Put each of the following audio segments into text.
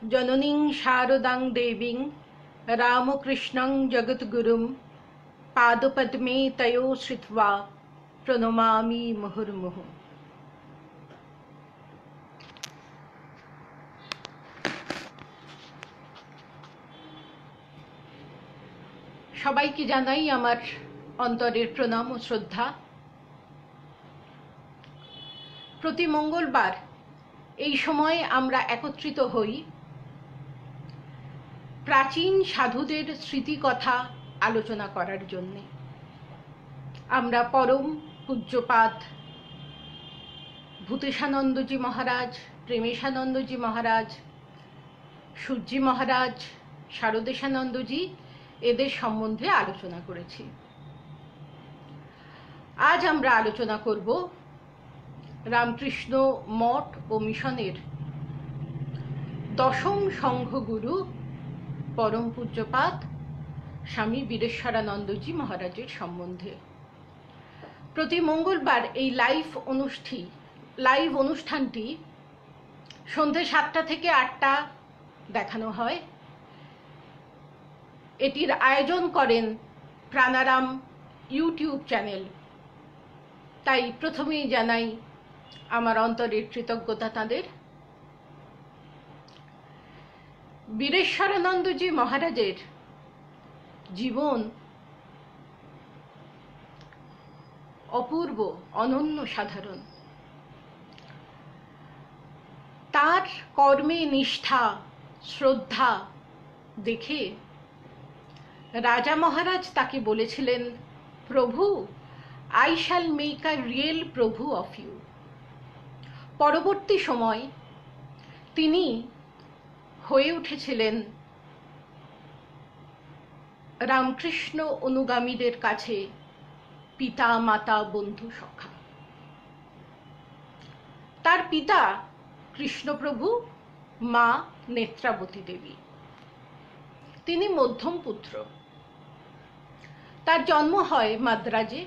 जननीं शारदां देवीं रामकृष्णं जगद्गुरुं पादपद्मे तयो श्रित्वा प्रणमामि मुहुर्मुहुः। সবাইকে জানাই আমার অন্তরের প্রণাম ও শ্রদ্ধা। প্রতি মঙ্গলবার এই সময়ে আমরা একত্রিত হই প্রাচীন সাধুদের স্মৃতিকথা আলোচনা করার জন্যে। আমরা পরম পূজ্যপাদ ভূতেশানন্দজি মহারাজ, প্রেমেশানন্দজি মহারাজ, সূর্যি মহারাজ, শারদেশানন্দজি এদের সম্বন্ধে আলোচনা করেছি। আজ আমরা আলোচনা করব রামকৃষ্ণ মঠ ও মিশনের দশম সংঘগুরু পরম পূজ্যপাদ স্বামী বীরেশ্বরানন্দজি মহারাজের সম্বন্ধে। প্রতি মঙ্গলবার এই লাইভ অনুষ্ঠানটি সন্ধ্যে 7টা থেকে 8টা দেখানো হয়। এটির আয়োজন করেন প্রাণারাম ইউটিউব চ্যানেল। তাই প্রথমেই জানাই আমার অন্তরের কৃতজ্ঞতা তাদের। বীরেশ্বরানন্দজি মহারাজের জীবন অপূর্ব, অনন্য, সাধারণ। তার কর্মে নিষ্ঠা, শ্রদ্ধা দেখে রাজা মহারাজ তাকে বলেছিলেন, প্রভু, I shall make a real প্রভু অফ ইউ। পরবর্তী সময় তিনি হয়ে উঠেছিলেন রামকৃষ্ণ অনুগামীদের কাছে পিতা, মাতা, বন্ধু, সখা। তার পিতা কৃষ্ণপ্রভু, মা নেত্রাবতী দেবী। তিনি মধ্যম পুত্র। তার জন্ম হয় মাদ্রাজে,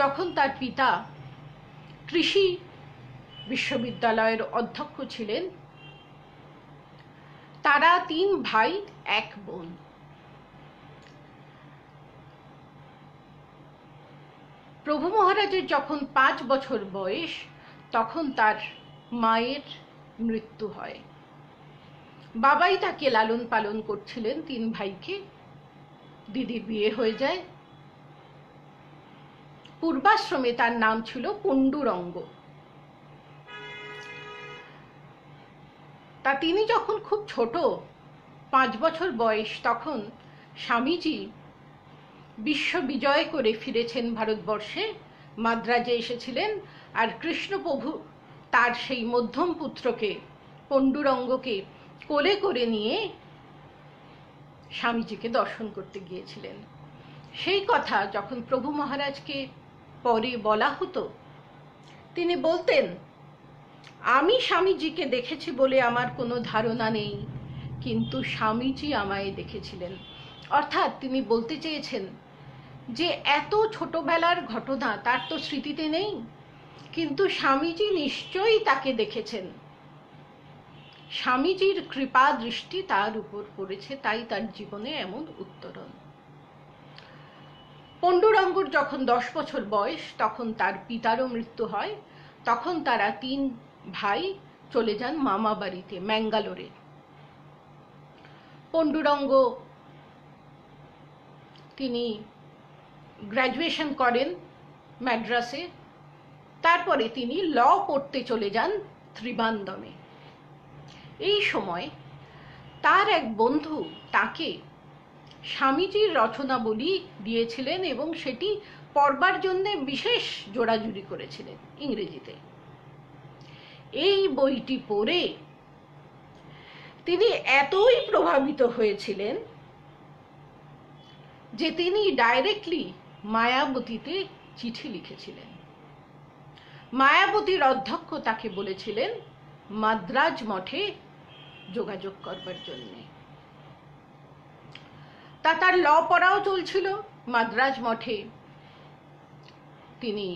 যখন তার পিতা কৃষি বিশ্ববিদ্যালয়ের অধ্যক্ষ ছিলেন। তারা 3 ভাই, 1 বোন। প্রভু মহারাজের যখন 5 বছর বয়স, তখন তার মায়ের মৃত্যু হয়। বাবাই তাকে লালন পালন করছিলেন 3 ভাইকে। দিদির বিয়ে হয়ে যায়। পূর্বাশ্রমে তার নাম ছিল পণ্ডুরঙ্গ। তা তিনি যখন খুব ছোট, 5 বছর বয়স, তখন স্বামীজি বিশ্ব বিজয় করে ফিরেছেন ভারতবর্ষে, মাদ্রাজে এসেছিলেন। আর কৃষ্ণপ্রভু তার সেই মধ্যম পুত্রকে, পণ্ডুরঙ্গকে কোলে করে নিয়ে স্বামীজিকে দর্শন করতে গিয়েছিলেন। সেই কথা যখন প্রভু মহারাজকে পরে বলা হতো, তিনি বলতেন, আমি স্বামীজিকে দেখেছি বলে আমার কোনো ধারণা নেই, কিন্তু স্বামীজি আমায় দেখেছিলেন। অর্থাৎ তিনি বলতে চেয়েছেন যে এত ছোটবেলার ঘটনা তার তো স্মৃতিতে নেই, কিন্তু স্বামীজি নিশ্চয়ই তাকে দেখেছেন। স্বামীজির কৃপা দৃষ্টি তার উপর পড়েছে, তাই তার জীবনে এমন উত্তরণ। পণ্ডুরঙ্গর যখন 10 বছর বয়স, তখন তার পিতারও মৃত্যু হয়। তখন তারা 3 ভাই চলে যান মামা বাড়িতে, ম্যাঙ্গালোরে। পণ্ডুরঙ্গ তিনি গ্র্যাজুয়েশন করেন ম্যাড্রাসে। তারপরে তিনি ল পড়তে চলে যান ত্রিবান্দমে। এই সময় তার এক বন্ধু তাকে স্বামীজির রচনাবলী দিয়েছিলেন এবং সেটি পড়বার জন্য বিশেষ জোড়াজুড়ি করেছিলেন ইংরেজিতে। এই বইটি পড়ে তিনি এতই প্রভাবিত হয়েছিলেন যে তিনি ডাইরেক্টলি মায়াবতীতে চিঠি লিখেছিলেন। মায়াবতীর অধ্যক্ষ তাকে বলেছিলেন মাদ্রাজ মঠে যোগাযোগ করবার জন্য। তার ল পড়াও চলছিল মাদ্রাজ মঠে। তিনি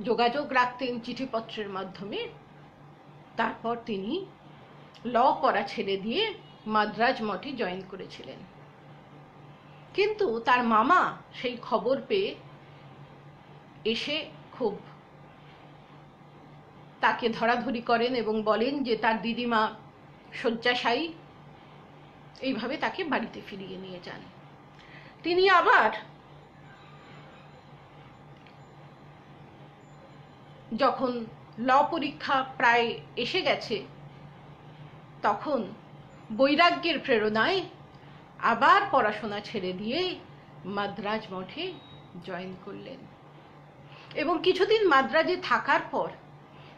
যোগাযোগ রাখতেন চিঠিপত্রের মাধ্যমে। তারপর তিনি ল পড়া ছেড়ে দিয়ে মাদ্রাজ মঠে জয়েন করেছিলেন। কিন্তু তার মামা সেই খবর পেয়ে এসে খুব তাকে ধরাধরি করেন এবং বলেন যে তার দিদিমা শয্যাশায়ী, এইভাবে তাকে বাড়িতে ফিরিয়ে নিয়ে যান। তিনি আবার যখন ল পরীক্ষা প্রায় এসে গেছে, তখন বৈরাগ্যের প্রেরণায় আবার পড়াশোনা ছেড়ে দিয়ে মাদ্রাজ মঠে জয়েন করলেন এবং কিছুদিন মাদ্রাজে থাকার পর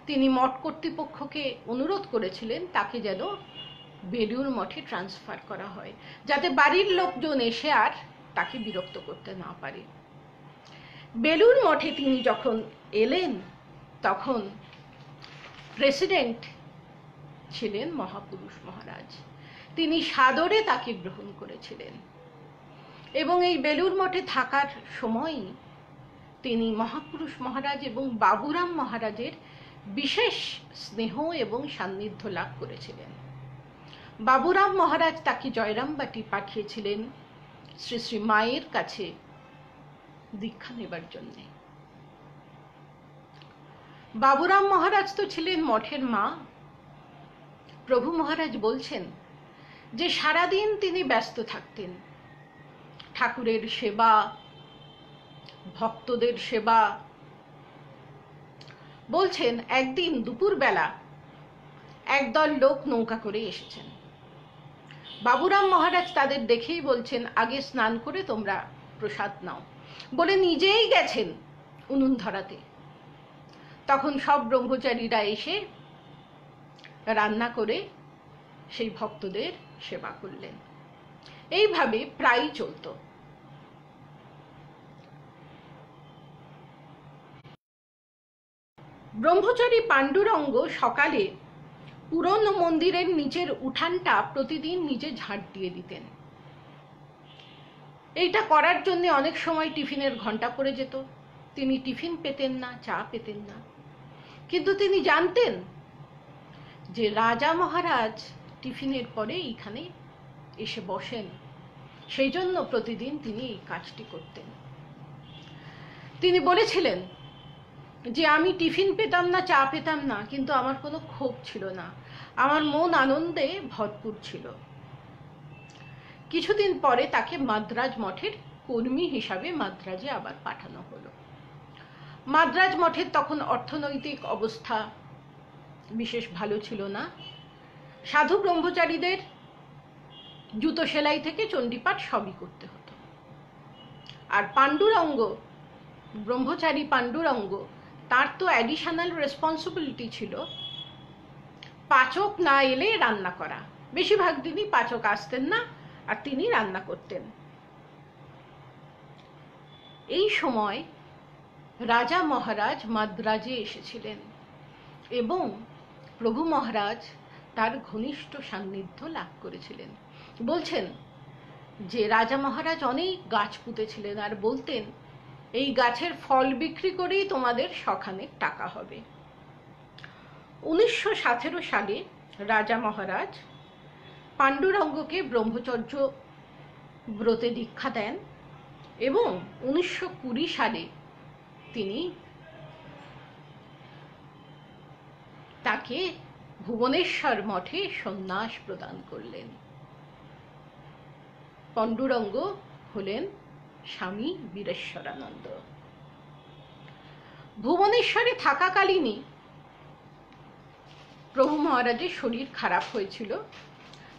তিনি মঠ কর্তৃপক্ষকে অনুরোধ করেছিলেন তাকে যেন বেলুড় মঠে ট্রান্সফার করা হয়, যাতে বাড়ির লোকজন এসে আর তাকে বিরক্ত করতে না পারে। বেলুড় মঠে তিনি যখন এলেন তখন প্রেসিডেন্ট ছিলেন মহাপুরুষ মহারাজ। তিনি সাদরে তাকে গ্রহণ করেছিলেন এবং এই বেলুড় মঠে থাকার সময়ই তিনি মহাপুরুষ মহারাজ এবং বাবুরাম মহারাজের বিশেষ স্নেহ এবং সান্নিধ্য লাভ করেছিলেন। বাবুরাম মহারাজ তাকে জয়রামবাটি পাঠিয়েছিলেন শ্রী শ্রী মায়ের কাছে দীক্ষা নেবার জন্য। বাবুরাম মহারাজ তো ছিলেন মঠের মা। প্রভু মহারাজ বলছেন যে সারাদিন তিনি ব্যস্ত থাকতেন, ঠাকুরের সেবা, ভক্তদের সেবা। বলছেন একদিন দুপুরবেলা একদল লোক নৌকা করে এসেছেন। বাবুরাম মহারাজ তাদের দেখেই বলছেন, আগে স্নান করে তোমরা প্রসাদ নাও, বলে নিজেই গেছেন উনুন ধরাতে। তখন সব ব্রহ্মচারীরা এসে রান্না করে সেই ভক্তদের সেবা করলেন। এইভাবে প্রায়ই চলত। ব্রহ্মচারী পাণ্ডুরঙ্গ সকালে পুরনো মন্দিরের নিচের উঠানটা প্রতিদিন নিজে ঝাঁট দিয়ে দিতেন। এইটা করার জন্য অনেক সময় টিফিনের ঘন্টা পড়ে যেত। তিনি টিফিন পেতেন না, চা পেতেন না, কিন্তু তিনি জানতেন যে রাজা মহারাজ টিফিনের পরে এইখানে এসে বসেন, সেই জন্য প্রতিদিন তিনি এই কাজটি করতেন। তিনি বলেছিলেন যে আমি টিফিন পেতাম না, চা পেতাম না, কিন্তু আমার কোনো ক্ষোভ ছিল না, আমার মন আনন্দে ভরপুর ছিল। কিছুদিন পরে তাকে মাদ্রাজ মঠের কর্মী হিসাবে মাদ্রাজে আবার পাঠানো হলো। মাদ্রাজ মঠের তখন অর্থনৈতিক অবস্থা বিশেষ ভালো ছিল না। সাধু ব্রহ্মচারীদের জুতো সেলাই থেকে চণ্ডীপাঠ সবই করতে হতো। আর পাণ্ডুরঙ্গ, ব্রহ্মচারী পাণ্ডুরঙ্গ, তার তো অ্যাডিশনাল রেসপন্সিবিলিটি ছিল পাচক না এলে রান্না করা। বেশিরভাগ দিনই পাচক আসতেন না আর তিনি রান্না করতেন। এই সময় রাজা মহারাজ মাদ্রাজে এসেছিলেন এবং প্রভু মহারাজ তার ঘনিষ্ঠ সান্নিধ্য লাভ করেছিলেন। বলছেন যে রাজা মহারাজ অনেক গাছ পুঁতেছিলেন আর বলতেন এই গাছের ফল বিক্রি করেই তোমাদের শখানেক টাকা হবে। 1917 সালে রাজা মহারাজ পাণ্ডুরঙ্গকে ব্রহ্মচর্য ব্রতে দীক্ষা দেন এবং 1920 সালে তিনি তাকে ভুবনেশ্বর মঠে সন্ন্যাস প্রদান করলেন। পাণ্ডুরঙ্গ হলেন স্বামী বীরেশ্বরানন্দ। ভুবনেশ্বরে থাকাকালীনই প্রভু মহারাজের শরীর খারাপ হয়েছিল,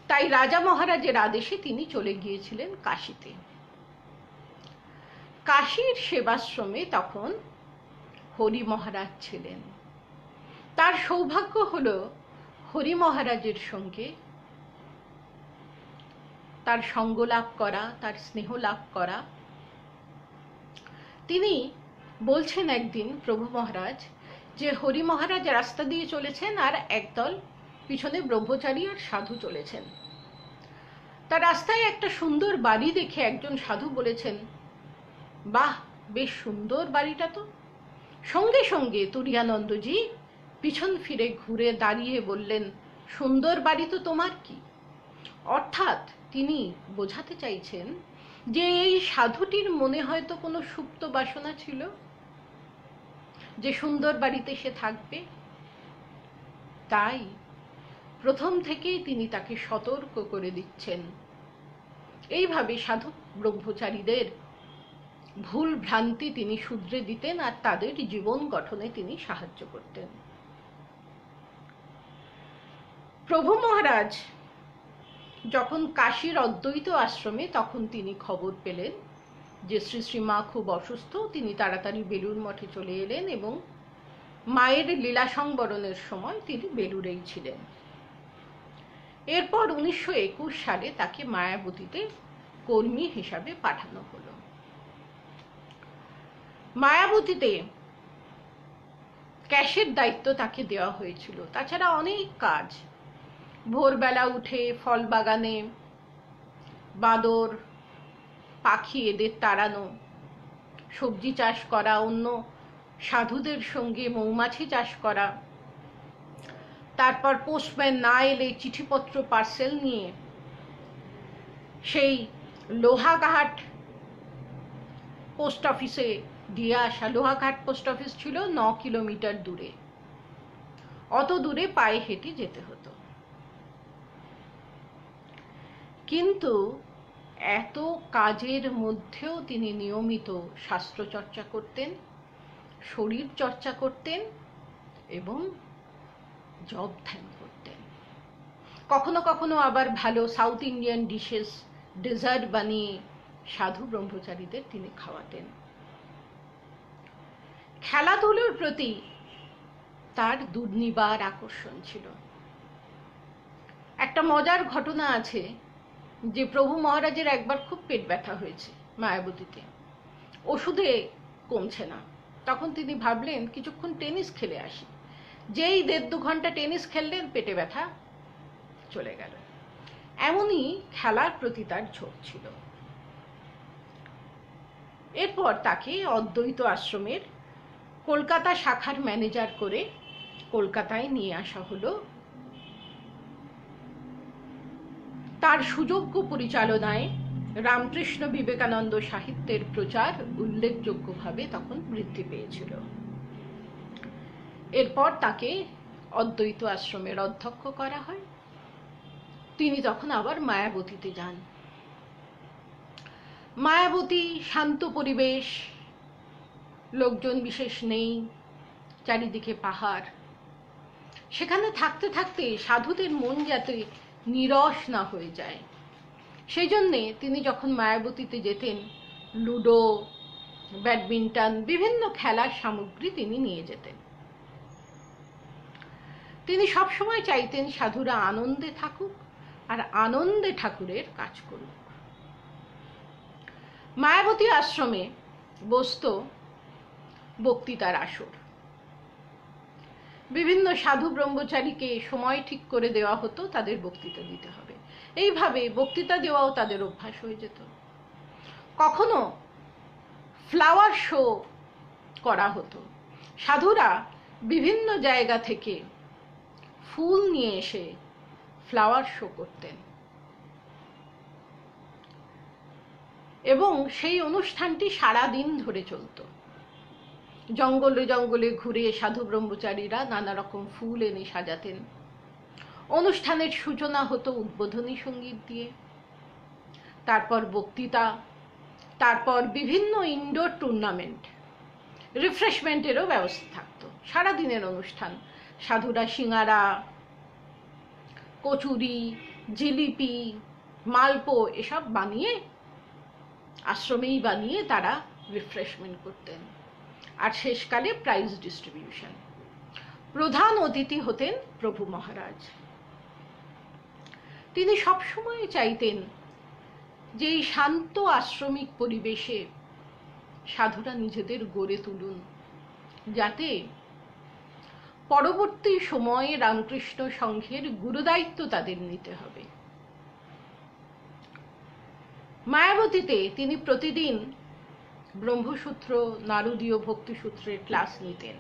তাই রাজা মহারাজের আদেশে তিনি চলে গিয়েছিলেন কাশীতে। কাশীর সেবাশ্রমে তখন হরি মহারাজ ছিলেন। তার সৌভাগ্য হলো হরি মহারাজের সঙ্গে তার সঙ্গ লাভ করা, তার স্নেহ লাভ করা। তিনি বলছেন একদিন প্রভু মহারাজ যে হরি মহারাজ রাস্তা দিয়ে চলেছেন আর একদল পিছনে ব্রহ্মচারী আর সাধু চলেছেন। তার রাস্তায় একটা সুন্দর বাড়ি দেখে একজন সাধু বলেছেন, বাহ, বেশ সুন্দর বাড়িটা তো। সঙ্গে সঙ্গে তুরীয়ানন্দজি পিছন ফিরে ঘুরে দাঁড়িয়ে বললেন, সুন্দর বাড়ি তো তোমার কি? অর্থাৎ তিনি বোঝাতে চাইছেন যে এই সাধুটির মনে হয়তো কোনো সুপ্ত বাসনা ছিল যে সুন্দর বাড়িতে সে থাকবে, তাই প্রথম থেকেই তিনি তাকে সতর্ক করে দিচ্ছেন। এইভাবে সাধু ব্রহ্মচারীদের ভুল ভ্রান্তি তিনি শুধরে দিতেন আর তাদের জীবন গঠনে তিনি সাহায্য করতেন। প্রভু মহারাজ যখন কাশীর অদ্বৈত আশ্রমে, তখন তিনি খবর পেলেন যে শ্রী শ্রী মা খুব অসুস্থ। তিনি তাড়াতাড়ি বেলুড় মঠে চলে এলেন এবং মায়ের লীলা সংবরণের সময় তিনি বেলুড়েই ছিলেন। এরপর 1921 সালে তাকে মায়াবতীতে কর্মী হিসাবে পাঠানো হলো। মায়াবতীতে ক্যাশের দায়িত্ব তাকে দেওয়া হয়েছিল, তাছাড়া অনেক কাজ। ভোরবেলা উঠে ফল বাগানে বাঁদর পাখি এদের তাড়ানো, সবজি চাষ করা, অন্য সাধুদের সঙ্গে মৌমাছি চাষ করা, তারপর পোস্টম্যান না এলে চিঠিপত্র পার্সেল নিয়ে সেই লোহাঘাট পোস্ট অফিসে দিয়ে আসা। লোহাঘাট পোস্ট অফিস ছিল 9 কিলোমিটার দূরে, অত দূরে পায়ে হেঁটে যেতে হতো। কিন্তু এত কাজের মধ্যেও তিনি নিয়মিত শাস্ত্র চর্চা করতেন, শরীর চর্চা করতেন এবং জপ ধ্যান করতেন। কখনো কখনো আবার ভালো সাউথ ইন্ডিয়ান ডিশেস, ডেজার্ট বানিয়ে সাধু ব্রহ্মচারীদের তিনি খাওয়াতেন। খেলাধুলোর প্রতি তার দুর্নিবার আকর্ষণ ছিল। একটা মজার ঘটনা আছে যে প্রভু মহারাজের একবার খুব পেট ব্যথা হয়েছে মায়াবতীতে, ওষুধে কমছে না। তখন তিনি ভাবলেন কিছুক্ষণ টেনিস খেলে আসি। যেই 1.5-2 ঘন্টা টেনিস খেললেন, পেটে ব্যথা চলে গেল। এমনই খেলার প্রতি তার ঝোঁক ছিল। এরপর তাকে অদ্বৈত আশ্রমের কলকাতা শাখার ম্যানেজার করে কলকাতায় নিয়ে আসা হলো। তার সুযোগ্য পরিচালনায় রামকৃষ্ণ বিবেকানন্দ সাহিত্যের প্রচার উল্লেখযোগ্যভাবে তখন বৃদ্ধি পেয়েছিল। এরপর তাকে অদ্বৈত আশ্রমের অধ্যক্ষ করা হয়। তিনি তখন আবার মায়াবতীতে যান। মায়াবতী শান্ত পরিবেশ, লোকজন বিশেষ নেই, চারিদিকে পাহাড়। সেখানে থাকতে থাকতে সাধুদের মন যাতে নিরস না হয়ে যায়, সেই জন্যে তিনি যখন মায়াবতীতে যেতেন, লুডো, ব্যাডমিন্টন, বিভিন্ন খেলার সামগ্রী তিনি নিয়ে যেতেন। তিনি সবসময় চাইতেন সাধুরা আনন্দে থাকুক আর আনন্দে ঠাকুরের কাজ করুক। মায়াবতী আশ্রমে বসত বক্তৃতার আসর। বিভিন্ন সাধু ব্রহ্মচারীকে সময় ঠিক করে দেওয়া হতো, তাদের বক্তৃতা দিতে হবে। এইভাবে বক্তৃতা দেওয়াও তাদের অভ্যাস হয়ে যেত। কখনো ফ্লাওয়ার শো করা হতো। সাধুরা বিভিন্ন জায়গা থেকে ফুল নিয়ে এসে ফ্লাওয়ার শো করতেন এবং সেই অনুষ্ঠানটি সারাদিন ধরে চলত। জঙ্গলে জঙ্গলে ঘুরে সাধু ব্রহ্মচারীরা নানা রকম ফুল এনে সাজাতেন। অনুষ্ঠানের সূচনা হতো উদ্বোধনী সঙ্গীত দিয়ে, তারপর বক্তৃতা, তারপর বিভিন্ন ইনডোর টুর্নামেন্ট, রিফ্রেশমেন্টেরও ব্যবস্থা থাকতো। সারাদিনের অনুষ্ঠান। সাধুরা সিঙ্গারা, কচুরি, জিলিপি, মালপো এসব বানিয়ে আশ্রমেই বানিয়ে তারা রিফ্রেশমেন্ট করতেন। আর শেষকালে প্রাইজ ডিস্ট্রিবিউশন। প্রধান অতিথি হতেন প্রভু মহারাজ। তিনি সবসময় চাইতেন যে এই শান্ত আশ্রমিক পরিবেশে সাধুরা নিজেদের গড়ে তুলুন, যাতে পরবর্তী সময়ে রামকৃষ্ণ সংঘের গুরুদায়িত্ব তাদের নিতে হবে। মায়াবতীতে তিনি প্রতিদিন ব্রহ্মসূত্র, নারদীয় ভক্তিসূত্রের ক্লাস নিতেন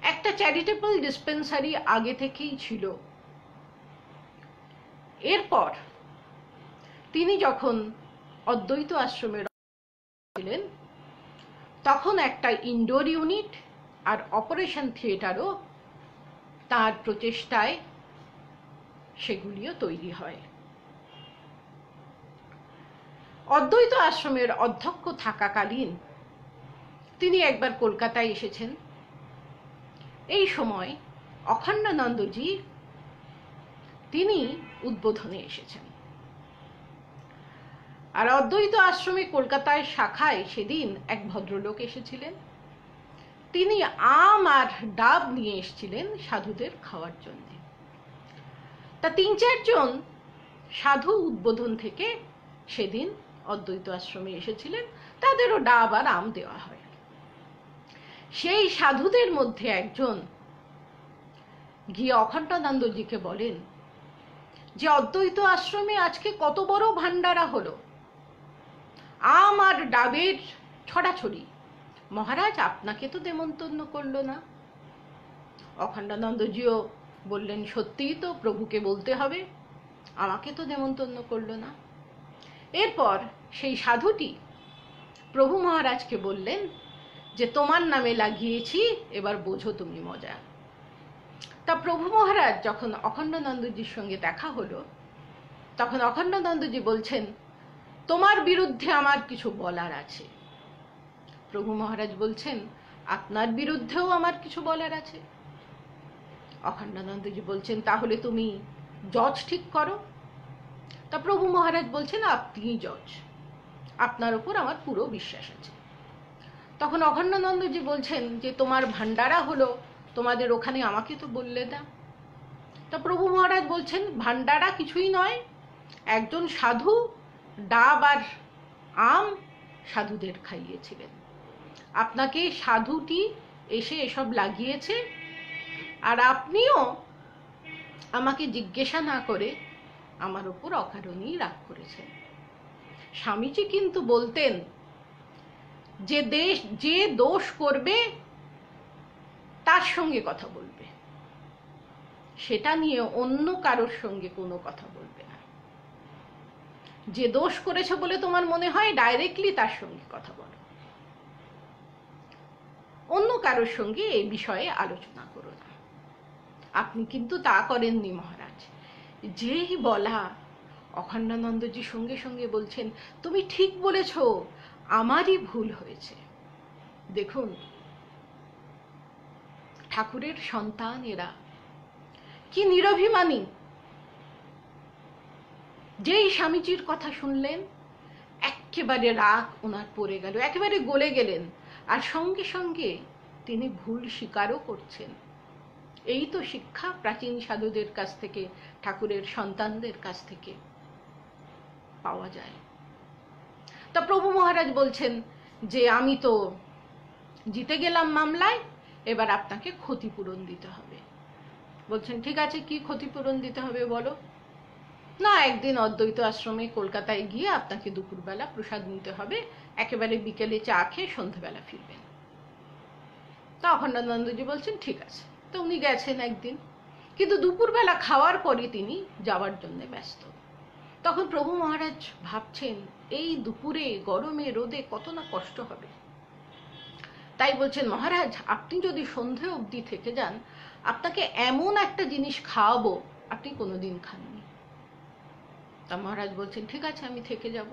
একটা চ্যারিটেবল ডিসপেন্সারি আগে থেকেই ছিল। এরপর তিনি যখন অদ্বৈত আশ্রমে ছিলেন তখন একটা ইনডোর ইউনিট আর অপারেশন থিয়েটারও তার প্রচেষ্টায় সেগুলিও তৈরি হয়। অদ্বৈত আশ্রমের অধ্যক্ষ থাকাকালীন তিনি একবার কলকাতায় এসেছেন। এই সময় অখণ্ডানন্দজি তিনি উদ্বোধনে এসেছেন। আর অদ্বৈত আশ্রমে কলকাতায় শাখায় সেদিন এক ভদ্রলোক এসেছিলেন। তিনি আম আর ডাব নিয়ে এসেছিলেন সাধুদের খাওয়ার জন্য। তা ৩-৪ জন সাধু উদ্বোধন থেকে সেদিন অদ্বৈত আশ্রমে এসেছিলেন, তাদেরও ডাব আর আম দেওয়া হয়। সেই সাধুদের মধ্যে একজন গিয়ে অখণ্ডানন্দজিকে বলেন যে অদ্বৈত আশ্রমে আজকে কত বড় ভান্ডারা হলো, আম আর ডাবের ছড়াছড়ি, মহারাজ আপনাকে তো নেমন্তন্ন করলো না। অখণ্ডানন্দজিও বললেন, সত্যিই তো, প্রভুকে বলতে হবে, আমাকে তো নেমন্তন্ন করলো না। এরপর সেই সাধুটি প্রভু মহারাজকে বললেন যে তোমার নামে লাগিয়েছি, এবার বোঝো তুমি মজা। তা প্রভু মহারাজ যখন অখণ্ডানন্দজির সঙ্গে দেখা হলো তখন অখণ্ডানন্দজি বলছেন, তোমার বিরুদ্ধে আমার কিছু বলার আছে। প্রভু মহারাজ বলছেন, আপনার বিরুদ্ধেও আমার কিছু বলার আছে। অখণ্ডানন্দজি বলছেন, তাহলে তুমি জজ ঠিক করো। তা প্রভু মহারাজ বলছেন, আপনিই জজ, আপনার উপর আমার পুরো বিশ্বাস আছে। তখন অখণ্ডানন্দজি বলছেন যে তোমার ভান্ডারা হলো, তোমাদের ওখানে আমাকে তো বললে না। তা প্রভু মহারাজ বলছেন, ভান্ডারা কিছুই নয়, একজন সাধু ডাব আর আম সাধুদের খাইয়েছিলেন। আপনাকে সাধুটি এসে এসব লাগিয়েছে, আর আপনিও আমাকে জিজ্ঞাসা না করে আমার উপর অকারণেই রাগ করেছেন। স্বামীজি কিন্তু বলতেন যে দোষ করবে তার সঙ্গে কথা বলবে, সেটা নিয়ে অন্য কারোর সঙ্গে কোনো কথা বলবে না। যে দোষ করেছে বলে তোমার মনে হয়, ডাইরেক্টলি তার সঙ্গে কথা বলো, অন্য কারোর সঙ্গে এই বিষয়ে আলোচনা করো না। আপনি কিন্তু তা করেননি মহারাজ। যেই বলা, অখণ্ডানন্দজি সঙ্গে সঙ্গে বলছেন, তুমি ঠিক বলেছ, আমারই ভুল হয়েছে। দেখুন, ঠাকুরের সন্তান এরা কি নিরভিমানী। যেই স্বামীজির কথা শুনলেন একেবারে রাগ ওনার পড়ে গেল, একেবারে গলে গেলেন, আর সঙ্গে সঙ্গে তিনি ভুল স্বীকারও করছেন। এই তো শিক্ষা প্রাচীন সাধুদের কাছ থেকে, ঠাকুরের সন্তানদের কাছ থেকে পাওয়া যায়। তা প্রভু মহারাজ বলছেন যে আমি তো জিতে গেলাম মামলায়, এবার আপনাকে ক্ষতিপূরণ দিতে হবে। বলছেন, ঠিক আছে, কি ক্ষতিপূরণ দিতে হবে বলো। না, একদিন অদ্বৈত আশ্রমে কলকাতায় গিয়ে আপনাকে দুপুরবেলা প্রসাদ নিতে হবে, একেবারে বিকেলে চা খেয়ে সন্ধ্যাবেলা ফিরবেন। তা অখণ্ডানন্দজি বলছেন, ঠিক আছে। তো উনি গেছেন একদিন, কিন্তু দুপুরবেলা খাওয়ার পরে তিনি যাওয়ার জন্য ব্যস্ত। তখন প্রভু মহারাজ ভাবছেন, এই দুপুরে গরমে রোদে কত না কষ্ট হবে। তাই বলছেন, মহারাজ আপনি যদি সন্ধে অবধি থেকে যান, আপনাকে এমন একটা জিনিস খাওয়াবো আপনি কোনোদিন খাননি। তা মহারাজ বলছেন, ঠিক আছে, আমি থেকে যাব।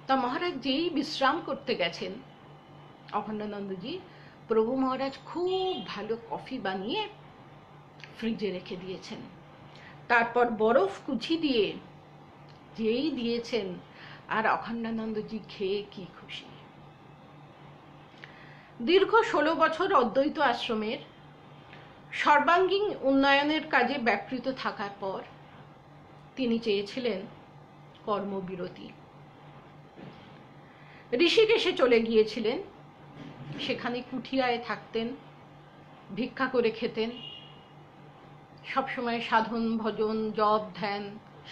তা মহারাজ যেই বিশ্রাম করতে গেছেন অখণ্ডানন্দজি, প্রভু মহারাজ খুব ভালো কফি বানিয়ে ফ্রিজে রেখে দিয়েছেন। তারপর বরফ কুচি দিয়ে যেই দিয়েছেন, আর অখণ্ডানন্দজি খেয়ে কি খুশি। দীর্ঘ 16 বছর অদ্বৈত আশ্রমের সর্বাঙ্গীন উন্নয়নের কাজে ব্যাপৃত থাকার পর তিনি চেয়েছিলেন কর্মবিরতি। ঋষিকেশে চলে গিয়েছিলেন, সেখানে কুঠিয়ায় থাকতেন, ভিক্ষা করে খেতেন, সবসময় সাধন ভজন জপ ধ্যান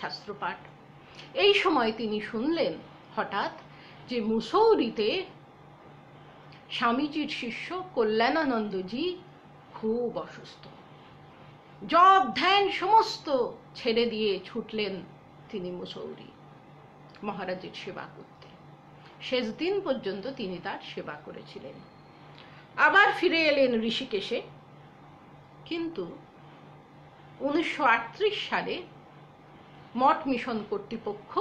শাস্ত্রপাঠ। এই সময় তিনি শুনলেন হঠাৎ যে মুসৌরিতে স্বামীজির শিষ্য কল্যাণানন্দজি খুব অসুস্থ। জপ ধ্যান সমস্ত ছেড়ে দিয়ে ছুটলেন তিনি মুসৌরি মহারাজের সেবা করতে। শেষ দিন পর্যন্ত তিনি তার সেবা করেছিলেন। আবার ফিরে এলেন ঋষিকেশে। কিন্তু 1938 সালে মঠ মিশন কর্তৃপক্ষ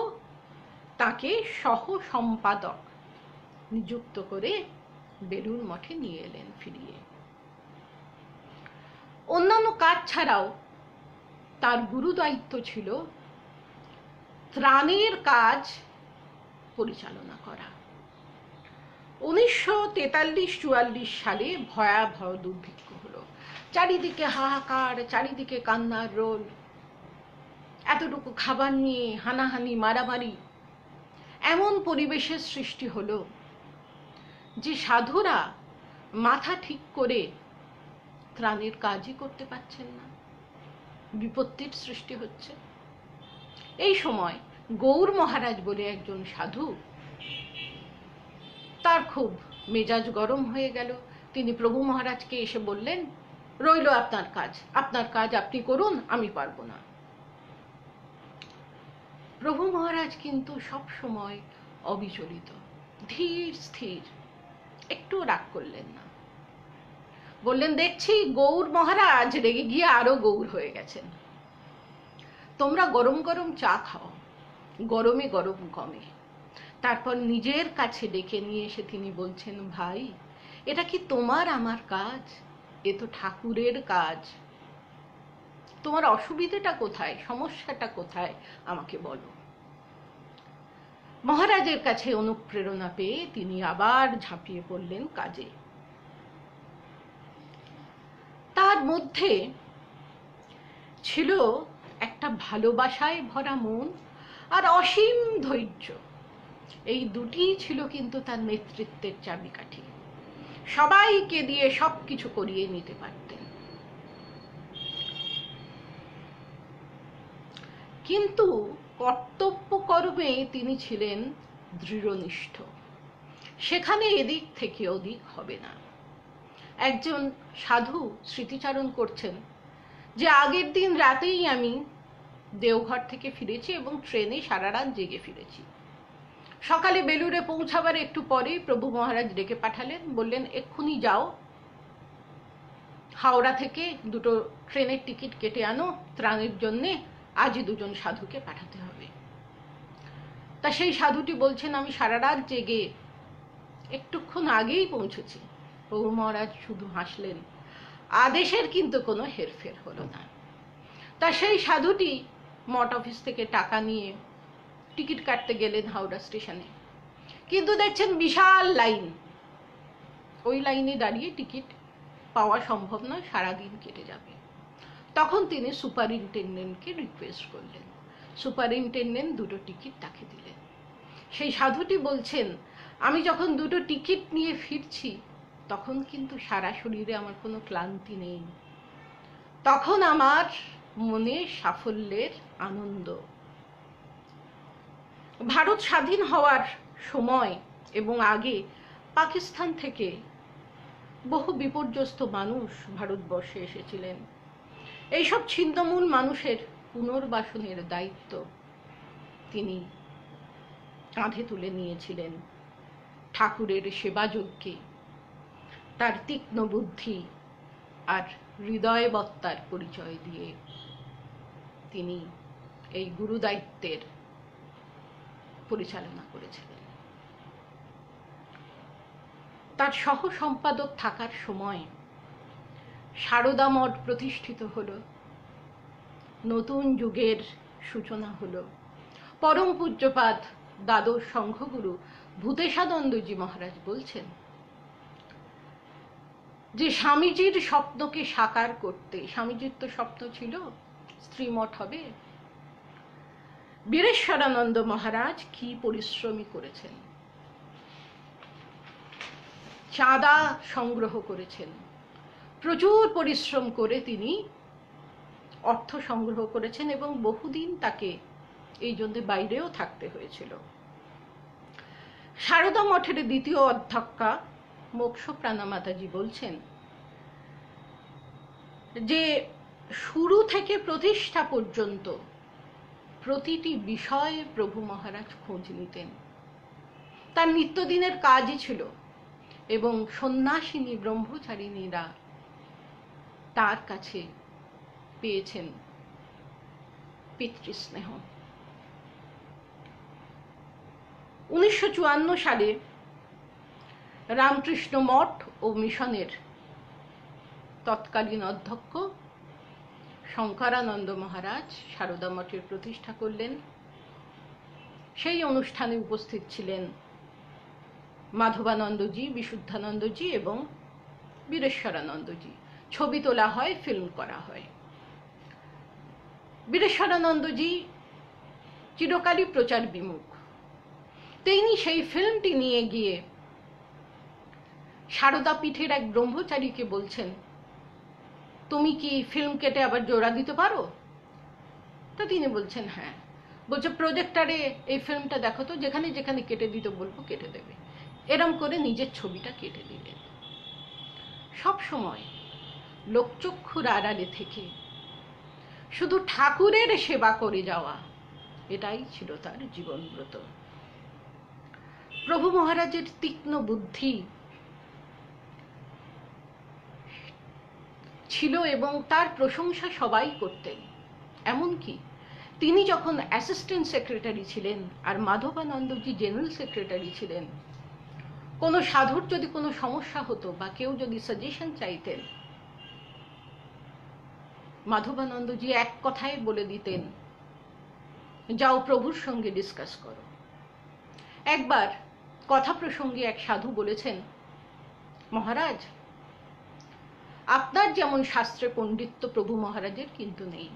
তাকে সহ সম্পাদক নিযুক্ত করে বেলুড় মঠে নিয়ে এলেন ফিরিয়ে। অন্যান্য কাজ ছাড়াও তার গুরু দায়িত্ব ছিল ত্রাণের কাজ পরিচালনা করা। 1943-44 সালে ভয়াবহ দুর্ভিক্ষ হলো। চারিদিকে হাহাকার, চারিদিকে কান্নার রোল। এতটুকু খাবার নিয়ে হানাহানি, মারামারি, এমন পরিবেশের সৃষ্টি হলো যে সাধুরা মাথা ঠিক করে ত্রাণের কাজই করতে পারছেন না, বিপত্তির সৃষ্টি হচ্ছে। এই সময় গৌর মহারাজ বলে একজন সাধু, তার খুব মেজাজ গরম হয়ে গেল। তিনি প্রভু মহারাজকে এসে বললেন, রইল আপনার কাজ আপনি করুন, আমি পারবো না। প্রভু মহারাজ কিন্তু সব সময় অবিচলিত, ধীর স্থির, একটু রাগ করলেন না। বললেন, দেখছি গৌর মহারাজ রেগে গিয়ে আরো গৌর হয়ে গেছেন। তোমরা গরম গরম চা খাও, গরমে গরম কমে। তারপর নিজের কাছে ডেকে নিয়ে এসে তিনি বলছেন, ভাই, এটা কি তোমার আমার কাজ? এ তো ঠাকুরের কাজ। তোমার অসুবিধাটা কোথায়, সমস্যাটা কোথায়, আমাকে বলো। মহারাজের কাছে অনুপ্রেরণা পেয়ে তিনি আবার ঝাঁপিয়ে পড়লেন কাজে। তার মধ্যে ছিল একটা ভালোবাসায় ভরা মন আর অসীম ধৈর্য। এই দুটি ছিল কিন্তু তার নেতৃত্বের চাবিকাঠি। সবাইকে দিয়ে সবকিছু করিয়ে নিতে পারতেন। কিন্তু কর্তব্য কর্মে তিনি ছিলেন দৃঢ়নিষ্ঠ। সেখানে এদিক থেকে ওদিক হবে না। একজন সাধু স্মৃতিচারণ করছেন যে আগের দিন রাতেই আমি দেওঘর থেকে ফিরেছি এবং ট্রেনে সারা রাত জেগে ফিরেছি। সকালে বেলুড়ে পৌঁছাবার একটু পরেই প্রভু মহারাজ ডেকে পাঠালেন, বললেন, এক্ষুনি যাও, হাওড়া থেকে 2টো ট্রেনের টিকিট কেটে আনো, ত্রাণের জন্যে আজই 2জন সাধুকে পাঠাতে হবে। তা সেই সাধুটি বলছেন, আমি সারা রাত জেগে একটুক্ষণ আগেই পৌঁছেছি। প্রভু মহারাজ শুধু হাসলেন। আদেশের কিন্তু কোনো হেরফের হলো না। তা সেই সাধুটি মঠ অফিস থেকে টাকা নিয়ে টিকিট কাটতে গেলেন হাওড়া স্টেশনে। কিন্তু দেখছেন বিশাল লাইন। ওই লাইনে দাঁড়িয়ে টিকিট পাওয়া সম্ভব নয়, সারাদিন কেটে যাবে। তখন তিনি সুপারিনটেন্ডেন্টকে রিকোয়েস্ট করলেন। সুপারিনটেন্ডেন্ট 2টো টিকিট তাকে দিলেন। সেই সাধুটি বলছেন, আমি যখন 2টো টিকিট নিয়ে ফিরছি তখন কিন্তু সারা শরীরে আমার কোনো ক্লান্তি নেই। তখন আমার মনে সাফল্যের আনন্দ। ভারত স্বাধীন হওয়ার সময় এবং আগে পাকিস্তান থেকে বহু বিপর্যস্ত মানুষ ভারতবর্ষে এসেছিলেন। এইসব ছিন্নমূল মানুষের পুনর্বাসনের দায়িত্ব তিনি কাঁধে তুলে নিয়েছিলেন। ঠাকুরের সেবাযজ্ঞে তার তীক্ষ্ণ বুদ্ধি আর হৃদয়বত্তার পরিচয় দিয়ে তিনি এই গুরুদায়িত্বের পরিচালনা করেছিলেন। তার সহ সম্পাদক থাকার সময় সারদা মঠ প্রতিষ্ঠিত হলো, নতুন যুগের সূচনা হলো। পরম পূজ্যপাদ দ্বাদশ সংঘগুরু ভূতেশানন্দজি মহারাজ বলছেন যে স্বামীজির স্বপ্নকে সাকার করতে, স্বামীজির তো স্বপ্ন ছিল স্ত্রীমঠ হবে, বীরেশ্বরানন্দ মহারাজ কি পরিশ্রমী করেছেন। চাঁদা সংগ্রহ করেছেন, প্রচুর পরিশ্রম করে তিনি অর্থ সংগ্রহ করেছেন এবং বহুদিন তাকে এই জন্য বাইরেও থাকতে হয়েছিল। সারদা মঠের দ্বিতীয় অধ্যক্ষা মোক্ষ প্রাণা মাতাজি বলছেন যে শুরু থেকে প্রতিষ্ঠা পর্যন্ত প্রতিটি বিষয়ে প্রভু মহারাজ খোঁজ নিতেন। তার নিত্যদিনের কাজই ছিল, এবং সন্ন্যাসিনী ব্রহ্মচারিণীরা তার কাছে পেয়েছেন পিতৃস্নেহ। 1954 সালে রামকৃষ্ণ মঠ ও মিশনের তৎকালীন অধ্যক্ষ শঙ্করানন্দ মহারাজ সারদা মঠের প্রতিষ্ঠা করলেন। সেই অনুষ্ঠানে উপস্থিত ছিলেন মাধবানন্দজি, বিশুদ্ধানন্দজি এবং বীরেশ্বরানন্দজি। ছবি তোলা হয়, ফিল্ম করা হয়। বীরেশ্বরানন্দজি চিরকালই প্রচার বিমুখ। তিনি সেই ফিল্মটি নিয়ে গিয়ে সারদা পীঠের এক ব্রহ্মচারীকে বলছেন, তুমি কি ফিল্ম কেটে আবার জোড়া দিতে পারো? তো তিনি বলছেন হ্যাঁ। বলছে প্রজেক্টরে এই ফিল্মটা দেখো তো, যেখানে যেখানে কেটে দিতে বলবো কেটে দেবে। এরম করে নিজের ছবিটা কেটে দিলেন। সব সময় লোকচক্ষুর আড়ালে থেকে শুধু ঠাকুরের সেবা করে যাওয়া, এটাই ছিল তার জীবনব্রত। প্রভু মহারাজের তীক্ষ্ণ বুদ্ধি ছিল এবং তার প্রশংসা সবাই করতেন। এমনকি তিনি যখন অ্যাসিস্ট্যান্ট সেক্রেটারি ছিলেন আর মাধবানন্দজি জেনারেল সেক্রেটারি ছিলেন, কোনো সাধুর যদি কোনো সমস্যা হতো বা কেউ যদি সাজেশন চাইতেন, মাধবানন্দজি এক কথায় বলে দিতেন, যাও প্রভুর সঙ্গে ডিসকাস করো। একবার কথা প্রসঙ্গে এক সাধু বলেছেন, মহারাজ আপনার যেমন শাস্ত্রে পণ্ডিত্য প্রভু মহারাজের কিন্তু নেই।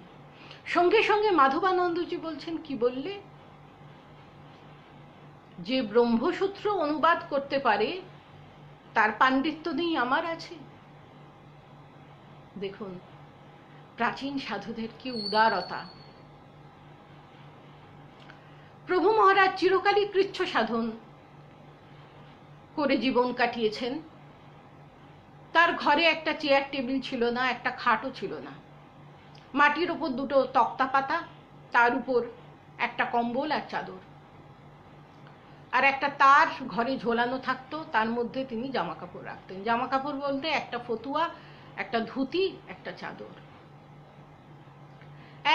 সঙ্গে সঙ্গে মাধবানন্দজি বলছেন, কি বললে? যে ব্রহ্মসূত্র অনুবাদ করতে পারে তার পাণ্ডিত্য নেই, আমার আছে। দেখুন প্রাচীন সাধুদের কি উদারতা। প্রভু মহারাজ চিরকালই কৃচ্ছ সাধন করে জীবন কাটিয়েছেন। তার ঘরে একটা চেয়ার টেবিল ছিল না, একটা খাটও ছিল না। মাটির উপর দুটো তক্তা পাতা, তার উপর একটা কম্বল আর চাদর, আর একটা তার ঘরে ঝোলানো থাকতো, তার মধ্যে তিনি জামা কাপড় রাখতেন। জামা কাপড় বলতে একটা ফতুয়া, একটা ধুতি, একটা চাদর।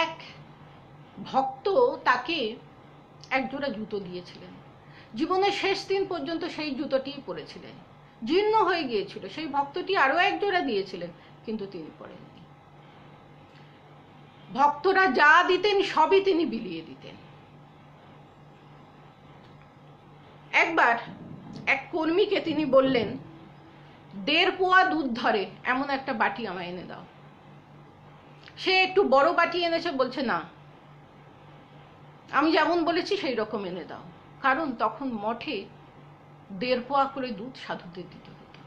এক ভক্ত তাকে একজোড়া জুতো দিয়েছিলেন। জীবনের শেষ দিন পর্যন্ত সেই জুতোটি পরেছিলেন। জীর্ণ হয়ে গিয়েছিল, সেই ভক্তটি আরো একজোড়া দিয়েছিলেন, কিন্তু তিনি পরেননি। ভক্তরা যা দিতেন সবই তিনি বিলিয়ে দিতেন। একবার এক কর্মীকে তিনি বললেন, 1.5 পোয়া দুধ ধরে এমন একটা বাটি আমায় এনে দাও। সে একটু বড় বাটি এনেছে, বলছে না, আমি যেমন বলেছি সেই রকম এনে দাও। কারণ তখন মঠে 1.5 পোয়া করে দুধ সাধুদের দিতে হতো,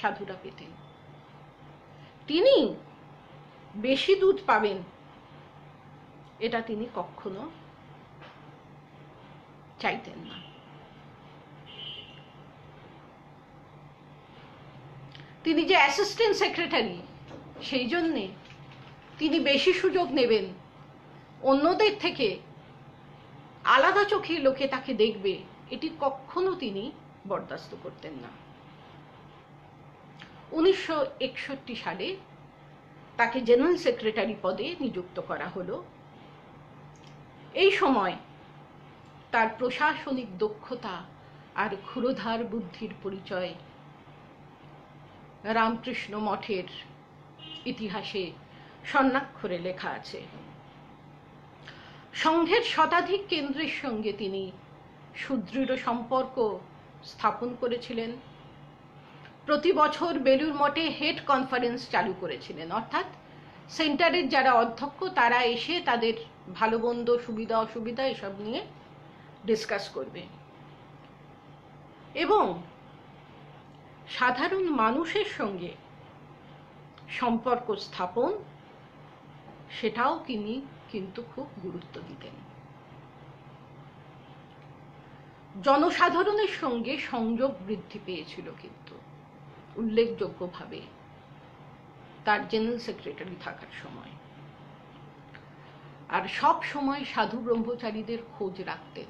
সাধুরা পেতেন। তিনি বেশি দুধ পাবেন এটা তিনি কখনো চাইতেন না। তিনি যে অ্যাসিস্ট্যান্ট সেক্রেটারি, সেই জন্যে তিনি বেশি সুযোগ নেবেন, অন্যদের থেকে আলাদা চোখে লোকে তাকে দেখবে, এটি কখনো তিনি বরদাস্ত করতেন না। 1961 সালে তাকে জেনারেল সেক্রেটারি পদে নিযুক্ত করা হলো। এই সময় তার প্রশাসনিক দক্ষতা আর ক্ষুরধার বুদ্ধির পরিচয় রামকৃষ্ণ মঠের ইতিহাসে স্বর্ণাক্ষরে লেখা আছে। সংঘের শতাধিক কেন্দ্রের সঙ্গে তিনি সুদৃঢ় সম্পর্ক স্থাপন করেছিলেন। প্রতি বছর বেলুড় মঠে হেড কনফারেন্স চালু করেছিলেন, অর্থাৎ সেন্টারের যারা অধ্যক্ষ তারা এসে তাদের ভালো মন্দ, সুবিধা অসুবিধা এসব নিয়ে ডিসকাস করবে। এবং সাধারণ মানুষের সঙ্গে সম্পর্ক স্থাপন, সেটাও তিনি কিন্তু খুব গুরুত্ব দিতেন। জনসাধারণের সঙ্গে সংযোগ বৃদ্ধি পেয়েছিল কিন্তু উল্লেখযোগ্যভাবে। তার জেনারেল সেক্রেটারি থাকার সময়। আর সব সময় সাধু ব্রহ্মচারীদের খোঁজ রাখতেন।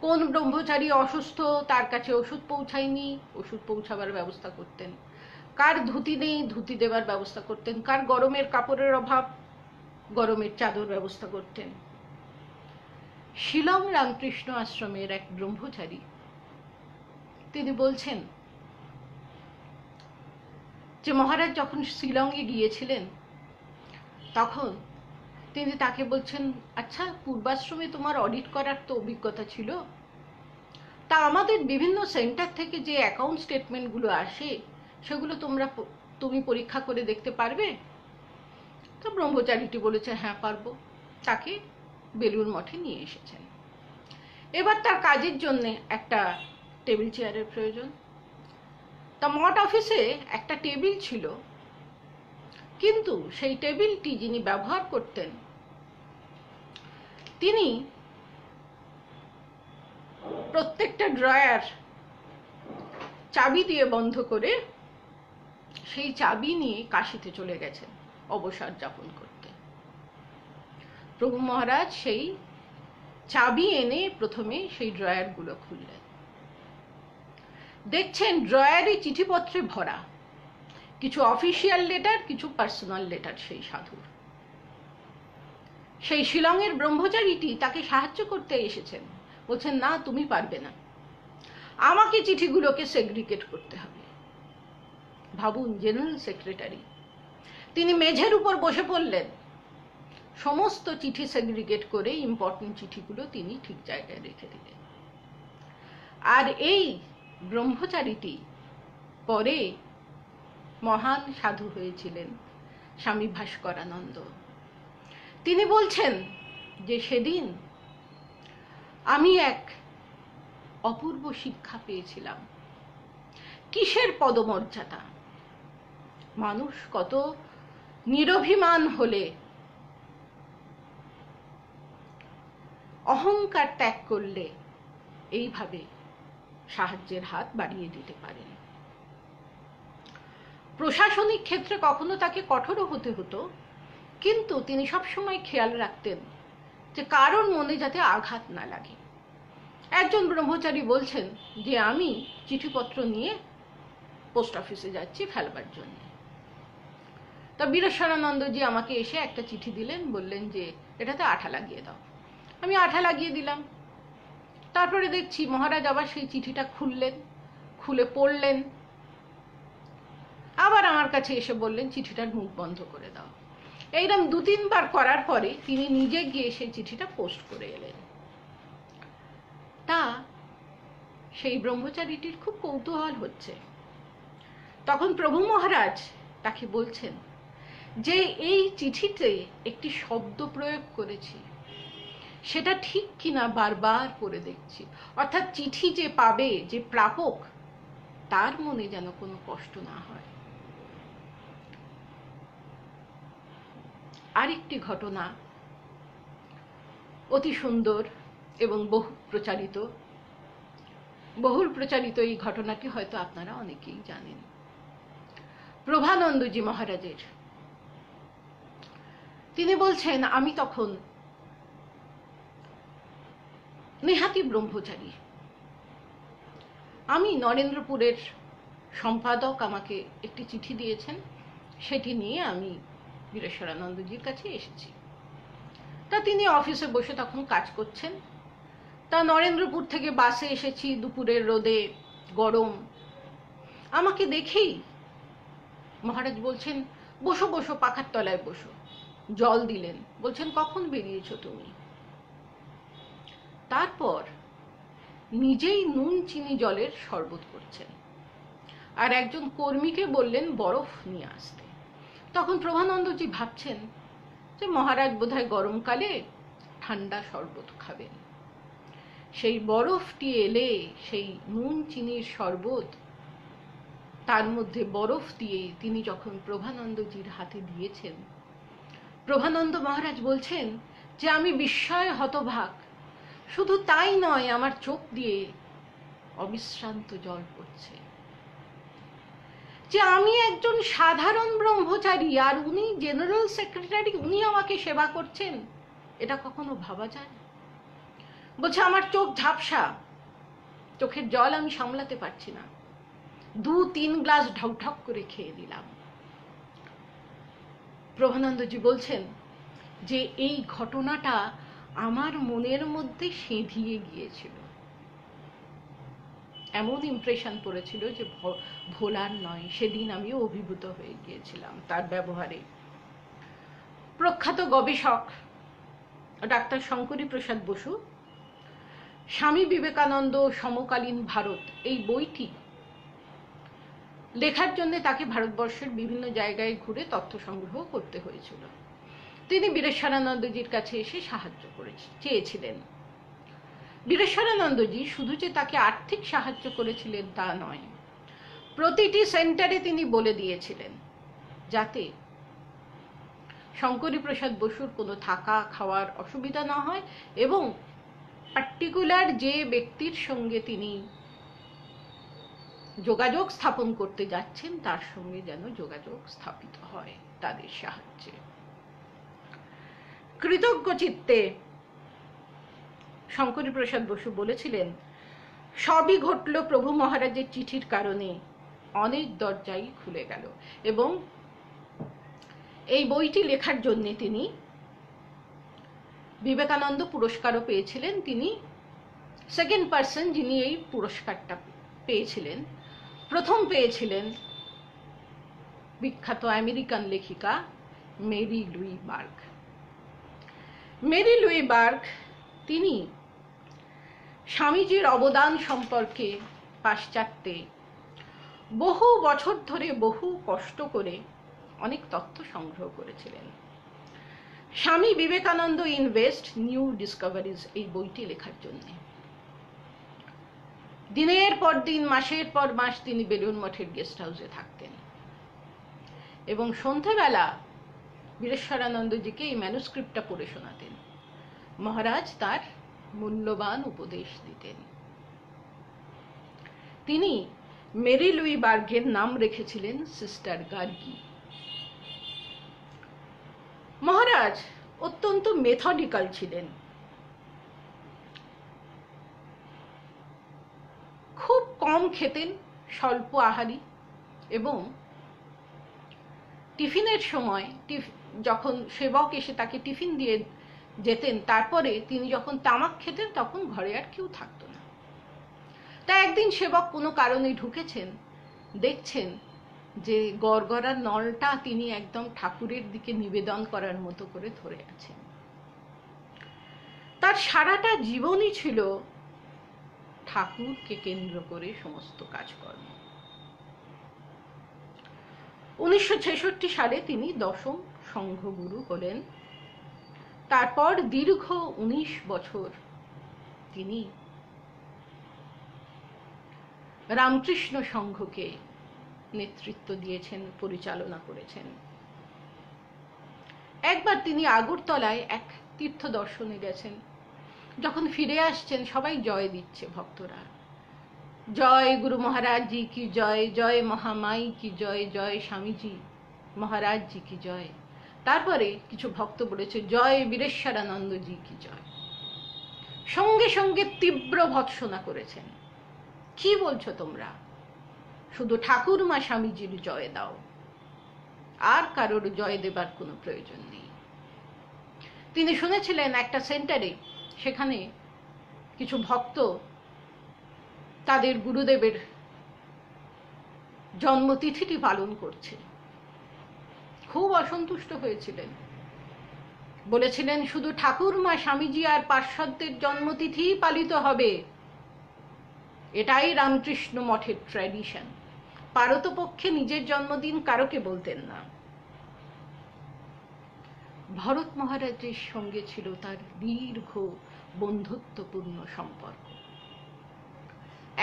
কোন ব্রহ্মচারী অসুস্থ, তার কাছে ওষুধ পৌঁছায়নি, ওষুধ পৌঁছাবার ব্যবস্থা করতেন। কার ধুতি নেই, ধুতি দেবার ব্যবস্থা করতেন। কার গরমের কাপড়ের অভাব, গরমের চাদর ব্যবস্থা করতেন। শিলং রামকৃষ্ণ আশ্রমের এক ব্রহ্মচারী তিনি বলছেন যে মহারাজ যখন শিলংয়ে গিয়েছিলেন তখন তিনি তাকে বলছেন, আচ্ছা পূর্বাশ্রমে তোমার অডিট করার তো অভিজ্ঞতা ছিল, তা আমাদের বিভিন্ন সেন্টার থেকে যে অ্যাকাউন্ট স্টেটমেন্টগুলো আসে সেগুলো তুমি পরীক্ষা করে দেখতে পারবে? তো ব্রহ্মচারীটি বলেছে, হ্যাঁ পারবো। তাকে বেলুড় মঠে নিয়ে এসেছেন। এবার তার কাজের জন্য একটা টেবিল চেয়ারের প্রয়োজন। তা মঠ অফিসে একটা টেবিল ছিল, কিন্তু সেই টেবিলটি যিনি ব্যবহার করতেন তিনি প্রত্যেকটা ড্রয়ার চাবি দিয়ে বন্ধ করে সেই চাবি নিয়ে কাশিতে চলে গেছেন অবসর যাপন করতে। প্রভু মহারাজ সেই চাবি এনে প্রথমে সেই ড্রয়ারগুলো খুললেন। দেখছেন ড্রয়ারে চিঠিপত্রে ভরা, কিছু অফিসিয়াল লেটার, কিছু পার্সোনাল লেটার সেই সাধুর। সেই শিলংয়ের ব্রহ্মচারীটি তাকে সাহায্য করতে এসেছেন, বলছেন না তুমি পারবে না, আমাকে চিঠিগুলোকে সেগ্রিগেট করতে হবে। ভাবুন, জেনারেল সেক্রেটারি, তিনি মেঝের উপর বসে পড়লেন, সমস্ত চিঠি সেগ্রিগেট করে ইম্পর্টেন্ট চিঠিগুলো তিনি ঠিক জায়গায় রেখে দিলেন। আর এই ব্রহ্মচারীটি পরে মহান সাধু হয়েছিলেন, স্বামী ভাস্করানন্দ। তিনি বলছেন যে সেদিন আমি এক অপূর্ব শিক্ষা পেয়েছিলাম। কিসের পদমর্যাদা? মানুষ কত নিরভিমান হলে, অহংকার ত্যাগ করলে এইভাবে সাহায্যের হাত বাড়িয়ে দিতে পারেন। প্রশাসনিক ক্ষেত্রে কখনো তাকে কঠোরও হতে হতো, কিন্তু তিনি সবসময় খেয়াল রাখতেন যে কারোর মনে যাতে আঘাত না লাগে। একজন ব্রহ্মচারী বলছেন যে আমি চিঠিপত্র নিয়ে পোস্ট অফিসে যাচ্ছি ফেলবার জন্য। তা বীরেশ্বরানন্দজি আমাকে এসে একটা চিঠি দিলেন, বললেন যে এটাতে আঠা লাগিয়ে দাও। আমি আঠা লাগিয়ে দিলাম। তারপরে দেখছি মহারাজ আবার সেই চিঠিটা খুললেন, খুলে পড়লেন, আবার আমার কাছে এসে বললেন চিঠিটার মুখ বন্ধ করে দাও। এইরকম 2-3 বার করার পরে তিনি নিজে গিয়ে সেই চিঠিটা পোস্ট করে এলেন। তা সেই ব্রহ্মচারীটির খুব কৌতূহল হচ্ছে। তখন প্রভু মহারাজ তাকে বলছেন যে এই চিঠিতে একটি শব্দ প্রয়োগ করেছি, সেটা ঠিক কিনা বারবার পড়ে দেখছি। অর্থাৎ চিঠি যে পাবে, যে প্রাপক, তার মনে যেন কোনো কষ্ট না হয়। আরেকটি ঘটনা অতি সুন্দর এবং বহুল প্রচারিত এই ঘটনাটি হয়তো আপনারা অনেকেই জানেন। প্রভানন্দজি মহারাজের, তিনি বলছেন আমি তখন নেহাতি ব্রহ্মচারী। আমি নরেন্দ্রপুরের সম্পাদক আমাকে একটি চিঠি দিয়েছেন, সেটি নিয়ে আমি বীরেশ্বরানন্দজির কাছে এসেছি। তা তিনি অফিসে বসে তখন কাজ করছেন। তা নরেন্দ্রপুর থেকে বাসে এসেছি, দুপুরের রোদে, গরম। আমাকে দেখেই মহারাজ বলছেন বসো বসো, পাখার তলায় বসো। জল দিলেন, বলছেন কখন বেরিয়েছো তুমি? তারপর নিজেই নুন চিনি জলের শরবত করছেন, আর একজন কর্মীকে বললেন বরফ নিয়ে আসতে। তখন প্রভানন্দজি ভাবছেন যে মহারাজ বোধহয় গরমকালে ঠান্ডা শরবত খাবেন। সেই বরফটি এলে, সেই নুন চিনির শরবত, তার মধ্যে বরফ দিয়ে তিনি যখন প্রভানন্দজির হাতে দিয়েছেন, প্রভানন্দ মহারাজ বলছেন যে আমি বিস্ময়ে হতভাগ। শুধু তাই নয়, আমার চোখ দিয়ে অবিশ্রান্ত জল পড়ছে। যে আমি একজন সাধারণ ব্রহ্মচারী আর উনি জেনারেল সেক্রেটারি, উনি আমাকে সেবা করছেন, এটা কখনো ভাবা যায়? বলছে আমার চোখ ঝাপসা, চোখের জল আমি সামলাতে পারছি না, 2-3 গ্লাস ঢকঢক করে খেয়ে দিলাম। প্রভানন্দজি বলছেন যে এই ঘটনাটা আমার মনের মধ্যে সেঁধিয়ে গিয়েছিল, এমন ইমপ্রেশন পড়েছিল যে ভোলার নয়। সেদিন আমিও অভিভূত হয়ে গিয়েছিলাম তার ব্যবহারে। প্রখ্যাত গবেষক ডাক্তার শঙ্করী প্রসাদ বসু স্বামী বিবেকানন্দ সমকালীন ভারত এই বইটি লেখার জন্য তাকে ভারতবর্ষের বিভিন্ন জায়গায় ঘুরে তথ্য সংগ্রহ করতে হয়েছিল। তিনি বীরেশ্বরানন্দজির কাছে এসে সাহায্য চেয়েছিলেন। বীরেশ্বরানন্দজি শুধু যে তাকে আর্থিক সাহায্য করেছিলেন তা নয়, প্রতিটি সেন্টারে তিনি বলে দিয়েছিলেন যাতে শঙ্করী প্রসাদ বসুর কোনো থাকা খাওয়ার অসুবিধা না হয় এবং পার্টিকুলার যে ব্যক্তির সঙ্গে তিনি যোগাযোগ স্থাপন করতে যাচ্ছেন তার সঙ্গে যেন যোগাযোগ স্থাপিত হয় তাদের সাহায্যে। কৃতজ্ঞ চিত্তে শঙ্করী প্রসাদ বসু বলেছিলেন, সবই ঘটল প্রভু মহারাজের চিঠির কারণে, অনেক দরজাই খুলে গেল। এবং এই বইটি লেখার জন্য তিনি বিবেকানন্দ পুরস্কারও পেয়েছিলেন। তিনি সেকেন্ড পার্সন যিনি এই পুরস্কারটা পেয়েছিলেন। প্রথম পেয়েছিলেন বিখ্যাত আমেরিকান লেখিকা Marie Louise Burke. Marie Louise Burke তিনি স্বামীজির অবদান সম্পর্কে পাশ্চাত্যে বহু বছর ধরে বহু কষ্ট করে অনেক তথ্য সংগ্রহ করেছিলেন। Swami Vivekananda invest new discoveries এই বইটি লেখার জন্য দিনের পর দিন, মাসের পর মাস তিনি বেলুন মঠের গেস্ট হাউসে থাকতেন এবং সন্ধ্যাবেলা বীরেশ্বরানন্দজিকে এই ম্যানুস্ক্রিপ্টটা পড়ে শোনাতেন। মহারাজ তার মূল্যবান উপদেশ দিতেন। তিনি মেরি লুই বার্গের নাম রেখেছিলেন সিস্টার গার্গি। মহারাজ অত্যন্ত মেথডিক্যাল ছিলেন, খুব কম খেতেন, স্বল্প আহারী, এবং টিফিনের সময় যখন সেবক এসে তাকে টিফিন দিয়ে যেতেন, তারপরে তিনি যখন তামাক খেতেন তখন ঘরে আর কেউ থাকতো না। তাই একদিন সেবক কোনো কারণে ঢুকেছেন, দেখছেন যে গড়গড়ার নলটা তিনি একদম ঠাকুরের দিকে নিবেদন করার মতো করে ধরে আছেন। তার সারাটা জীবনই ছিল ঠাকুরকে কেন্দ্র করে সমস্ত কাজকর্ম। 1966 সালে তিনি 10ম সংঘগুরু হলেন। তারপর দীর্ঘ 19 বছর তিনি রামকৃষ্ণ সংঘকে নেতৃত্ব দিয়েছেন, পরিচালনা করেছেন। একবার তিনি আগরতলায় এক তীর্থ দর্শনে গেছেন। যখন ফিরে আসছেন সবাই জয় দিচ্ছে ভক্তরা, জয় গুরু মহারাজ জি কি জয়, জয় মহামাই কি জয়, জয় স্বামীজি মহারাজ জি কি জয়। তারপরে কিছু ভক্ত বলেছে জয় বীরেশ্বরানন্দ জি কি জয়। সঙ্গে সঙ্গে তীব্র ভৎসনা করেছেন, কি বলছো তোমরা, শুধু ঠাকুর মা স্বামীজির জয় দাও, আর কারোর জয় দেবার কোনো প্রয়োজন নেই। তিনি শুনেছিলেন একটা সেন্টারে, সেখানে কিছু ভক্ত তাদের গুরুদেবের জন্মতিথিটি পালন করছে, খুব অসন্তুষ্ট হয়েছিলেন। বলেছিলেন শুধু ঠাকুর মা স্বামীজি আর পার্শ্বদের জন্মতিথি পালিত হবে, এটাই রামকৃষ্ণ মঠের ট্র্যাডিশন। পারতপক্ষে নিজের জন্মদিন কারোকে বলতেন না। ভরত মহারাজের সঙ্গে ছিল তার দীর্ঘ বন্ধুত্বপূর্ণ সম্পর্ক।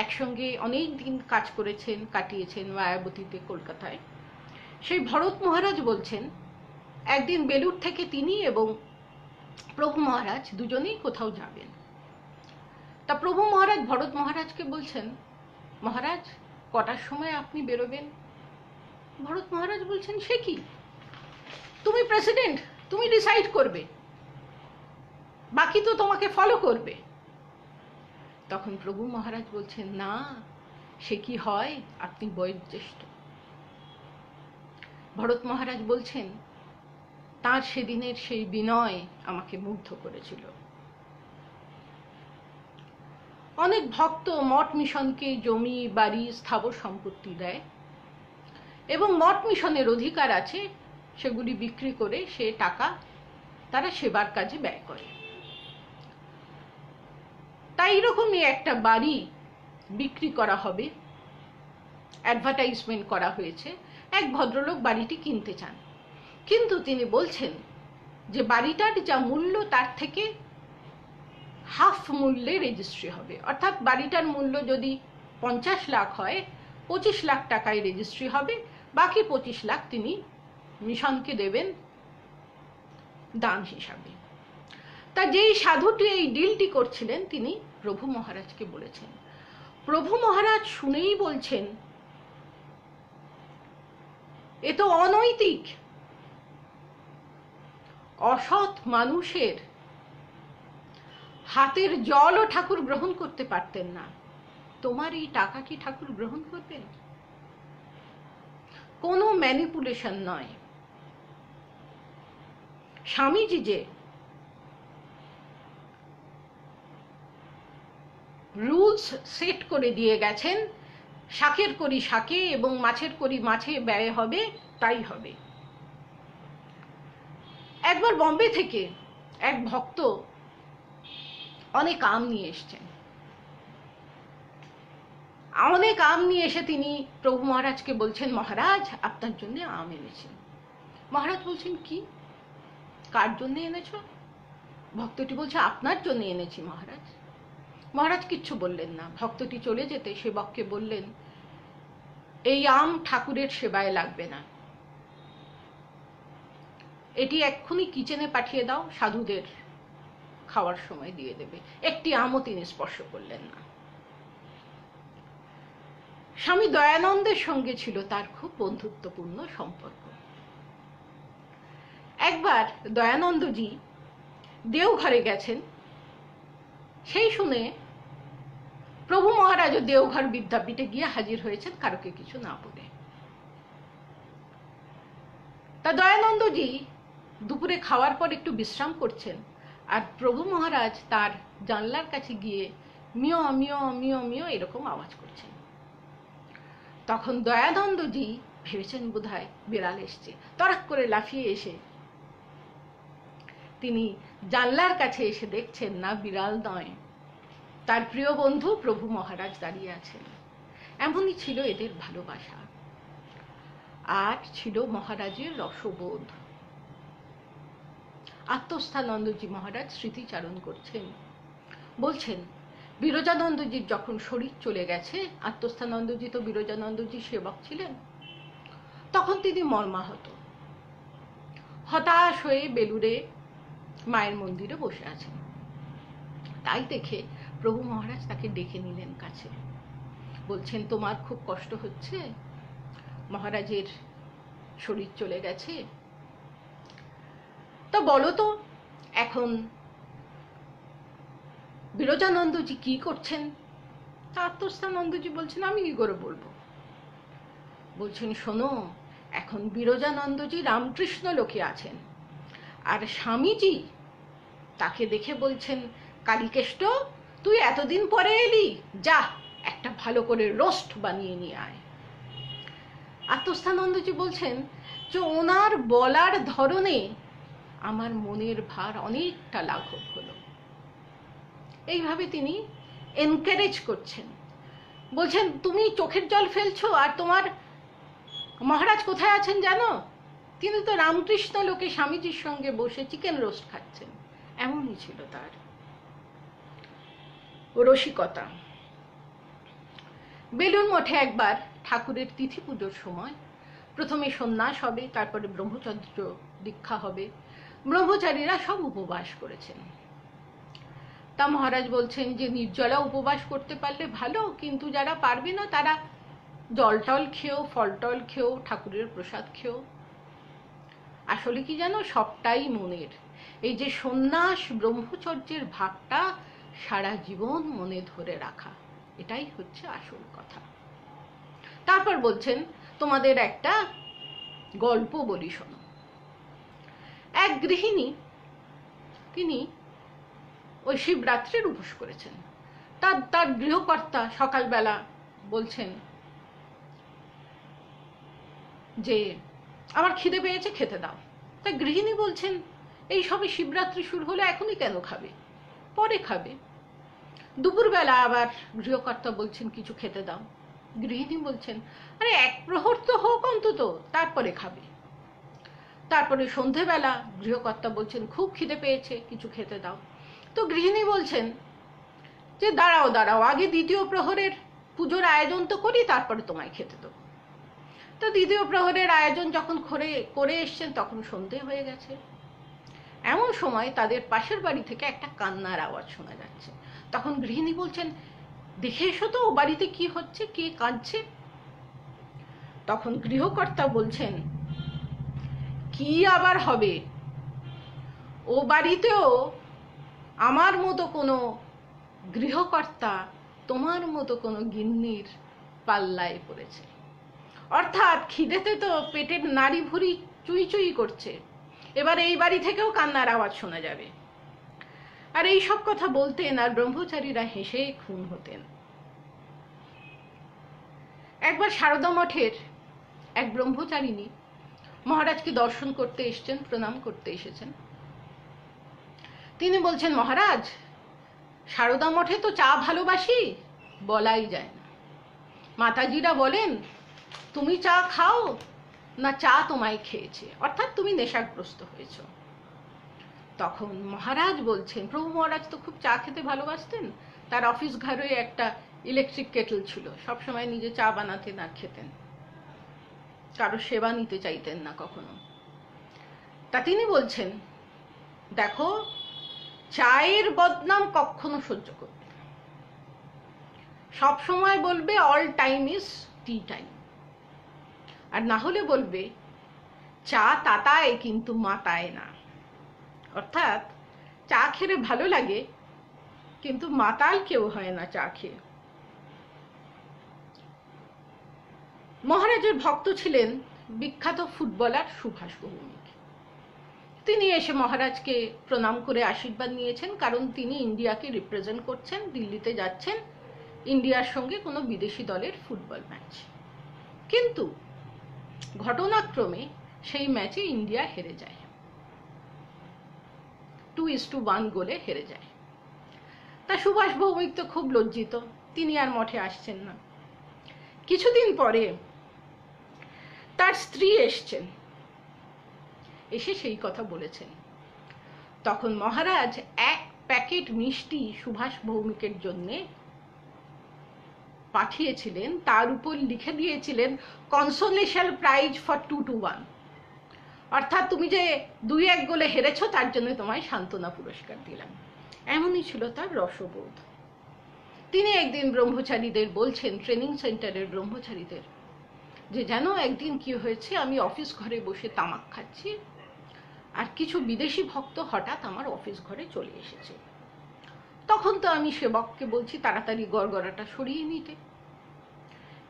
একসঙ্গে অনেক দিন কাজ করেছেন, কাটিয়েছেন মায়াবতীতে, কলকাতায়। সেই ভরত মহারাজ বলছেন একদিন বেলুড় থেকে তিনি এবং প্রভু মহারাজ দুজনেই কোথাও যাবেন। তা প্রভু মহারাজ ভরত মহারাজকে বলছেন, মহারাজ কটার সময় আপনি বেরোবেন? ভরত মহারাজ বলছেন, সে কি, তুমি প্রেসিডেন্ট, তুমি ডিসাইড করবে, বাকি তো তোমাকে ফলো করবে। তখন প্রভু মহারাজ বলছেন, না, সে কি হয়, আপনি বয়োজ্যেষ্ঠ। ভরত মহারাজ বলছেন, তার সেদিনের সেই বিনয় আমাকে মুগ্ধ করেছিল। অনেক ভক্ত মঠ মিশনকে জমি, বাড়ি, স্থাবর সম্পত্তি দেয় এবং মঠ মিশনের অধিকার আছে, সেগুলি বিক্রি করে সে টাকা তারা সেবার কাজে ব্যয় করে। তাই এরকমই একটা বাড়ি বিক্রি করা হবে, অ্যাডভার্টাইজমেন্ট করা হয়েছে, এক ভদ্রলোক বাড়িটি কিনতে চান, কিন্তু তিনি বলছেন যে বাড়িটার যা মূল্য তার থেকে হাফ মূল্যে রেজিস্ট্রি হবে, অর্থাৎ বাড়িটার মূল্য যদি 50 লাখ হয়, 25 লাখ টাকায় রেজিস্ট্রি হবে, বাকি 25 লাখ তিনি মিশনকে দেবেন দান হিসাবে। তা যেই সাধুটি এই ডিলটি করছিলেন তিনি প্রভু মহারাজকে বলেছেন। প্রভু মহারাজ শুনেই বলছেন, এ তো অনৈতিক, অসৎ মানুষের হাতের জলও ঠাকুর গ্রহণ করতে পারতেন না, তোমার এই টাকা কি ঠাকুর গ্রহণ করবেন? কোনো ম্যানিপুলেশন নয়। স্বামীজি যে রুলস সেট করে দিয়ে গেছেন, শাকের করি শাকে এবং মাছের করি মাছে ব্যয় হবে, তাই হবে। একবার বম্বে থেকে এক ভক্ত অনেক আম নিয়ে এসছেন। অনেক আম নিয়ে এসে তিনি প্রভু মহারাজকে বলছেন, মহারাজ আপনার জন্য আম এনেছি। মহারাজ বলছেন, কি, কার জন্য এনেছো? ভক্তটি বলছে, আপনার জন্য এনেছি মহারাজ। মহারাজ কিচ্ছু বললেন না। ভক্তটি চলে যেতে সেবককে বললেন, এই আম ঠাকুরের সেবায় লাগবে না, এটি এক্ষুনি কিচেনে পাঠিয়ে দাও, সাধুদের খাওয়ার সময় দিয়ে দেবে। একটি আমও তিনি স্পর্শ করলেন না। স্বামী দয়ানন্দের সঙ্গে ছিল তার খুব বন্ধুত্বপূর্ণ সম্পর্ক। একবার দয়ানন্দজি দেওঘরে গেছেন, সেই শুনে প্রভু মহারাজও দেওঘর বিদ্যাপীঠে গিয়ে হাজির হয়েছেন, কারোকে কিছু না বলে। তা দয়ানন্দজি দুপুরে খাওয়ার পর একটু বিশ্রাম করছেন, আর প্রভু মহারাজ তার জানলার কাছে গিয়ে মিয় মিয় মিয় মিয় এরকম আওয়াজ করছেন। তখন দয়ানন্দজি ভেবেছেন বোধহয় বিড়াল এসছে, তড়াক করে লাফিয়ে এসে তিনি জানলার কাছে এসে দেখছেন না, বিড়াল নয়, তার প্রিয় বন্ধু প্রভু মহারাজ দাঁড়িয়ে আছেন। এমনই ছিল এদের ভালোবাসা। আর ছিল মহারাজের রসবোধ। আত্মস্থানন্দজি মহারাজ স্মৃতিচারণ করছেন, বলছেন, বিরজানন্দজির যখন শরীর চলে গেছে, আত্মস্থানন্দজি তো বিরজানন্দজি সেবক ছিলেন, তখন তিনি মর্মাহত, হতাশ হয়ে বেলুড়ে মায়ের মন্দিরে বসে আছেন। তাই দেখে প্রভু মহারাজ তাকে ডেকে নিলেন কাছে, বলছেন, তোমার খুব কষ্ট হচ্ছে, মহারাজের শরীর চলে গেছে, তো বলো তো এখন বিরজানন্দজি কি করছেন? আত্মস্থানন্দজি বলছেন, আমি কি করে বলবো? বলছেন, শোনো, এখন বিরজানন্দজি রামকৃষ্ণ লোকে আছেন, আর স্বামীজি তাকে দেখে বলছেন, কালীকেষ্ট, তুই এতদিন পরে এলি, যা একটা ভালো করে রোস্ট বানিয়ে নিয়ে আয়। আত্মস্থানন্দজি বলছেন যে ওনার বলার ধরনে আমার মনের ভার অনেকটা লাঘব হলো। এইভাবে তিনি এনকারেজ করছেন, বলছেন, তুমি চোখের জল ফেলছো, আর তোমার মহারাজ কোথায় আছেন জানো? তিনি তো রামকৃষ্ণ লোকে স্বামীজির সঙ্গে বসে চিকেন রোস্ট খাচ্ছেন। এমনই ছিল তার রসিকতা। বেলুড় মঠে একবার ঠাকুরের তিথি পুজোর সময় প্রথমে সন্ন্যাস হবে, তারপরে ব্রহ্মচর্য দীক্ষা হবে, ব্রহ্মচারীরা সব উপবাস করেছেন। তা মহারাজ বলছেন যে নির্জলা উপবাস করতে পারলে ভালো, কিন্তু যারা পারবে না তারা জল টল খেও, ফল টল খেও, ঠাকুরের প্রসাদ খেও। আসলে কি জানো, সবটাই মনের। এই যে সন্ন্যাস ব্রহ্মচর্যের ভাবটা সারা জীবন মনে ধরে রাখা, এটাই হচ্ছে আসল কথা। তারপর বলছেন, তোমাদের একটা গল্প বলি শোনো। এক গৃহিণী, তিনি ওই শিবরাত্রির উপোস করেছেন। তার গৃহকর্তা সকালবেলা বলছেন যে আমার খিদে পেয়েছে, খেতে দাও। তা গৃহিণী বলছেন, এই সবে শিবরাত্রি শুরু হলে এখনই কেন খাবে, পরে খাবে। দুপুরবেলা আবার গৃহকর্তা বলছেন কিছু খেতে দাও। গৃহিণী বলছেন, আরে এক প্রহর তো হোক অন্তত, তারপরে খাবে। তারপরে সন্ধেবেলা গৃহকর্তা বলছেন খুব খিদে পেয়েছে, কিছু খেতে দাও। তো গৃহিণী বলছেন যে দাঁড়াও দাঁড়াও, আগে দ্বিতীয় প্রহরের পুজোর আয়োজন তো করি, তারপরে তোমায় খেতে দেবো। তো দ্বিতীয় প্রহরের আয়োজন যখন করে এসছেন, তখন সন্ধে হয়ে গেছে। এমন সময় তাদের পাশের বাড়ি থেকে একটা কান্নার আওয়াজ শোনা যাচ্ছে। তখন গৃহিণী বলছেন, দেখে এসো তো ও বাড়িতে কি হচ্ছে, কে কাঁদছে। তখন গৃহকর্তা বলছেন, কি আবার হবে, ও বাড়িতেও আমার মতো কোনো গৃহকর্তা তোমার মতো কোনো গিন্নির পাল্লায় পড়েছে। অর্থাৎ খিদেতে তো পেটের নাড়ি ভুঁড়ি চুই চুই করছে, এবার এই বাড়ি থেকেও কান্নার আওয়াজ শোনা যাবে। আর এই সব কথা বলতেন, আর ব্রহ্মচারীরা হেসে খুন হতেন। একবার সারদা মঠের এক ব্রহ্মচারিণী মহারাজকে দর্শন করতে এসেছেন, প্রণাম করতে এসেছেন। তিনি বলছেন, মহারাজ, সারদা মঠে তো চা ভালোবাসি, বলাই যায় না। মাতাজিরা বলেন তুমি চা খাও না চা তোমায় খেয়েছে, অর্থাৎ তুমি নেশাগ্রস্ত হয়েছ। তখন মহারাজ বলছেন, প্রভু মহারাজ তো খুব চা খেতে ভালোবাসতেন। তার অফিস ঘরে একটা ইলেকট্রিক কেটল ছিল, সবসময় নিজে চা বানাতেন আর খেতেন, কারো সেবা নিতে চাইতেন না কখনো। তা তিনি বলছেন, দেখো, চায়ের বদনাম কখনো সহ্য করবে না, সব সময় বলবে all time is tea time, আর না হলে বলবে চা তাতায় কিন্তু মাতায় না। অর্থাৎ চা খেলে ভালো লাগে, কিন্তু মাতাল কেউ হয় না চা খেয়ে। মহারাজের ভক্ত ছিলেন বিখ্যাত ফুটবলার সুভাষ ভৌমিক। তিনি এসে মহারাজকে প্রণাম করে আশীর্বাদ নিয়েছেন, কারণ তিনি ইন্ডিয়াকে রিপ্রেজেন্ট করছেন, দিল্লিতে যাচ্ছেন ইন্ডিয়ার সঙ্গে কোনো বিদেশি দলের ফুটবল ম্যাচ। কিন্তু ঘটনাক্রমে সেই ম্যাচে ইন্ডিয়া হেরে যায়, 2-1 গোলে হেরে যায়। তা সুভাষ ভৌমিক তো খুব লজ্জিত, তিনি আর মঠে আসছেন না। কিছুদিন পরে তার স্ত্রী এসছেন, এসে সেই কথা বলেছেন। তখন মহারাজ এক প্যাকেট মিষ্টি সুভাষ ভৌমিকের জন্য পাঠিয়েছিলেন, তার উপর লিখে দিয়েছিলেন কনসোলেশন প্রাইজ ফর 2-1, অর্থাৎ তুমি যে 2-1 গোলে হেরেছ তার জন্য তোমায় সান্ত্বনা পুরস্কার দিলাম। এমনই ছিল তার রসবোধ। তিনি একদিন ব্রহ্মচারীদের বলছেন, ট্রেনিং সেন্টারের ব্রহ্মচারীদের, যে জানো একদিন কি হয়েছে, আমি অফিস ঘরে বসে তামাক খাচ্ছি, আর কিছু বিদেশি ভক্ত হঠাৎ আমার অফিস ঘরে চলে এসেছে। তখন তো আমি সেবককে বলছি তাড়াতাড়ি গড়গড়াটা সরিয়ে নিতে,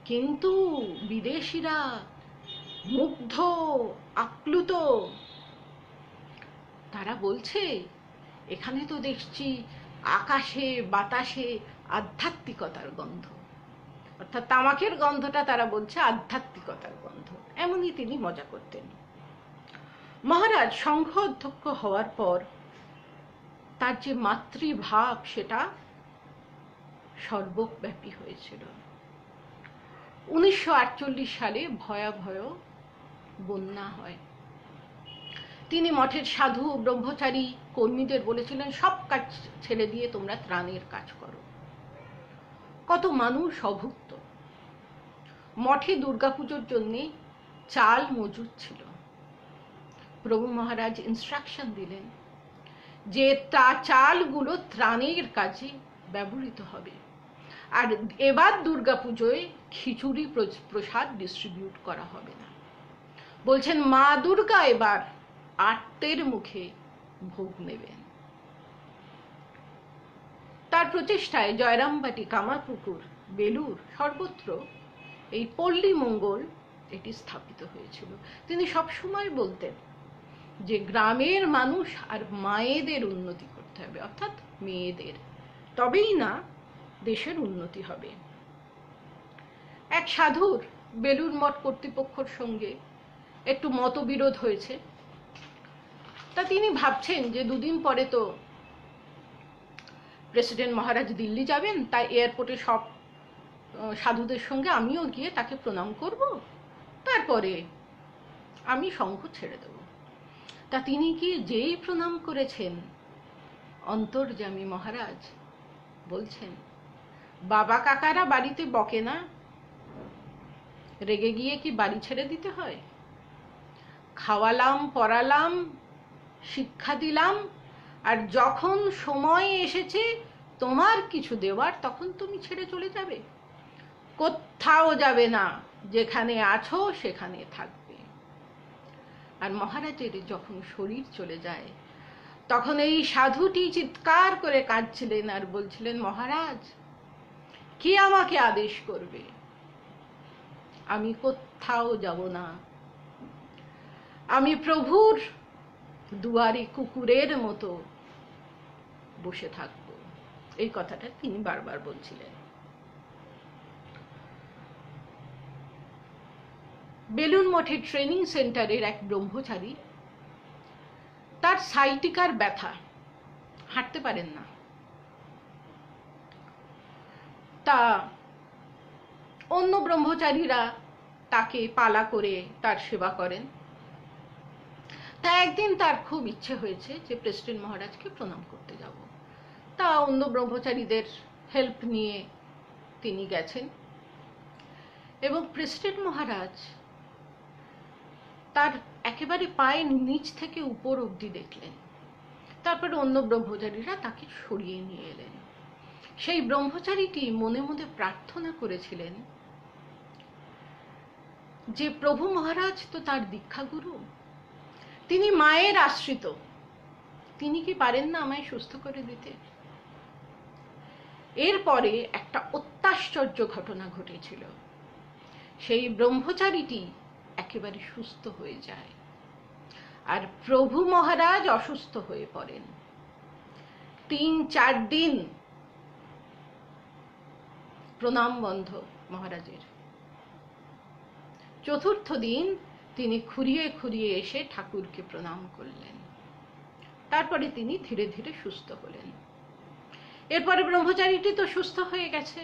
কিন্তু বিদেশিরা মুগ্ধ আপ্লুত, তারা বলছে এখানে তো দেখছি আকাশে বাতাসে আধ্যাত্মিকতার গন্ধ। অর্থাৎ তামাকের গন্ধটা তারা বলছে আধ্যাত্মিকতার গন্ধ। এমনই তিনি মজা করতেন। মহারাজ সংঘ অধ্যক্ষ হওয়ার পর তার যে মাতৃভাব সেটা সর্বব্যাপী হয়েছিল। 1948 সালে ভয়াবহ বন্যা হয়। তিনি মঠের সাধু ব্রহ্মচারী কর্মীদের বলেছিলেন সব কাজ ছেড়ে দিয়ে তোমরা ত্রাণের কাজ করো। কত মানুষ অভুক্ত। মঠে দুর্গাপুজোর জন্য চাল মজুদ ছিল। প্রভু মহারাজ ইনস্ট্রাকশন দিলেন যে তা চালগুলো ত্রাণের কাজে ব্যবহৃত হবে, আর এবার দুর্গাপুজোয় খিচুড়ি প্রসাদ ডিস্ট্রিবিউট করা হবে না। বলছেন মা দুর্গা এবার আর্তের মুখে ভোগ নেবেন। তার প্রচেষ্টায় জয়রামবাটি, কামারপুকুর, বেলুর সর্বত্র এই পল্লী মঙ্গল এটি স্থাপিত হয়েছিল। তিনি সবসময় বলতেন যে গ্রামের মানুষ আর মায়েদের উন্নতি করতে হবে, অর্থাৎ মেয়েদের, তবেই না দেশের উন্নতি হবে। এক সাধুর বেলুর মঠ কর্তৃপক্ষের সঙ্গে একটু মতবিরোধ হয়েছে। তা তিনি ভাবছেন যে দুদিন পরে তো প্রেসিডেন্ট মহারাজ দিল্লি যাবেন, তাই এয়ারপোর্টে সব সাধুদের সঙ্গে আমিও গিয়ে তাকে প্রণাম করব, তারপরে আমি শঙ্খ ছেড়ে দেব। তা তিনি কি যেই প্রণাম করেছেন, অন্তর্যামী মহারাজ বলছেন, বাবা কাকারা বাড়িতে বকে না, রেগে গিয়ে কি বাড়ি ছেড়ে দিতে হয়? খাওয়ালাম, পড়ালাম, শিক্ষা দিলাম, আর যখন সময় এসেছে তোমার কিছু দেওয়ার, তখন তুমি ছেড়ে চলে যাবে? কোথাও যাবে না, যেখানে আছো সেখানে থাকবে। আর মহারাজের যখন শরীর চলে যায়, তখন এই সাধুটি চিৎকার করে কাঁদছিলেন আর বলছিলেন, মহারাজ কি আমাকে আদেশ করবে? আমি কোথাও যাব না, আমি প্রভুর দুয়ারে কুকুরের মতো বসে থাকব। এই কথাটা তিনি বারবার বলছিলেন। বেলুন মঠের ট্রেনিং সেন্টারের এক ব্রহ্মচারী, তার সাইটিকার ব্যথা, হাঁটতে পারেন না। তা অন্য ব্রহ্মচারীরা তাকে পালা করে তার সেবা করেন। তা একদিন তার খুব ইচ্ছে হয়েছে যে প্রেসিডেন্ট মহারাজকে প্রণাম করতে যাব। তা অন্য ব্রহ্মচারীদের হেল্প নিয়ে তিনি গেছেন এবং প্রেসিডেন্ট মহারাজ তার একেবারে পায়ের নিচ থেকে উপর অবধি দেখলেন। তারপরে অন্য ব্রহ্মচারীরা তাকে সরিয়ে নিয়ে এলেন। সেই ব্রহ্মচারীটি মনে মনে প্রার্থনা করেছিলেন যে প্রভু মহারাজ তো তার দীক্ষাগুরু, তিনি মায়ের আশ্রিত, তিনি কি পারেন না আমায় সুস্থ করে দিতে? এরপরে একটা অত্যাশ্চর্য ঘটনা ঘটেছিল। সেই ব্রহ্মচারীটি একেবারে সুস্থ হয়ে যায় আর প্রভু মহারাজ অসুস্থ হয়ে পড়েন। 3-4 দিন প্রণাম বন্ধ মহারাজের। চতুর্থ দিন তিনি খুঁড়িয়ে খুঁড়িয়ে এসে ঠাকুরকে প্রণাম করলেন। তারপরে তিনি ধীরে ধীরে সুস্থ হলেন। এরপরে ব্রহ্মচারীটি তো সুস্থ হয়ে গেছে।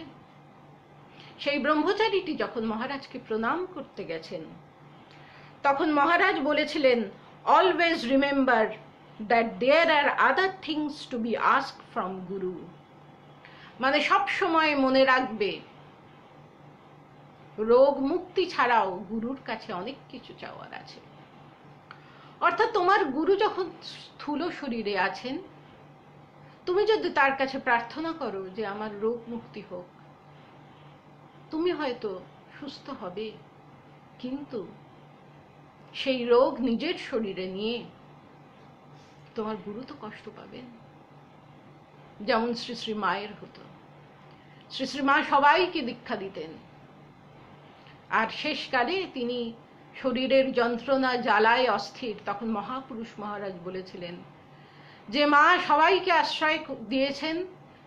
সেই ব্রহ্মচারীটি যখন মহারাজকে প্রণাম করতে গেছেন, তখন মহারাজ বলেছিলেন, always remember that there are other things to be asked from guru. মানে সব সময় মনে রাখবে, রোগ মুক্তি ছাড়াও গুরুর কাছে অনেক কিছু চাওয়ার আছে। অর্থাৎ তোমার গুরু যখন স্থূল শরীরে আছেন, তুমি যদি তার কাছে প্রার্থনা করো যে আমার রোগ মুক্তি হোক, তুমি হয়তো সুস্থ হবে, কিন্তু সেই রোগ নিজের শরীরে নিয়ে তোমার গুরু তো কষ্ট পাবেন। যেমন শ্রী শ্রী মায়ের হতো। শ্রী শ্রী মা সবাইকে দীক্ষা দিতেন, আর শেষকালে তিনি শরীরের যন্ত্রণা জ্বালায় অস্থির, তখন মহাপুরুষ মহারাজ বলেছিলেন যে মা সবাইকে আশ্রয় দিয়েছেন,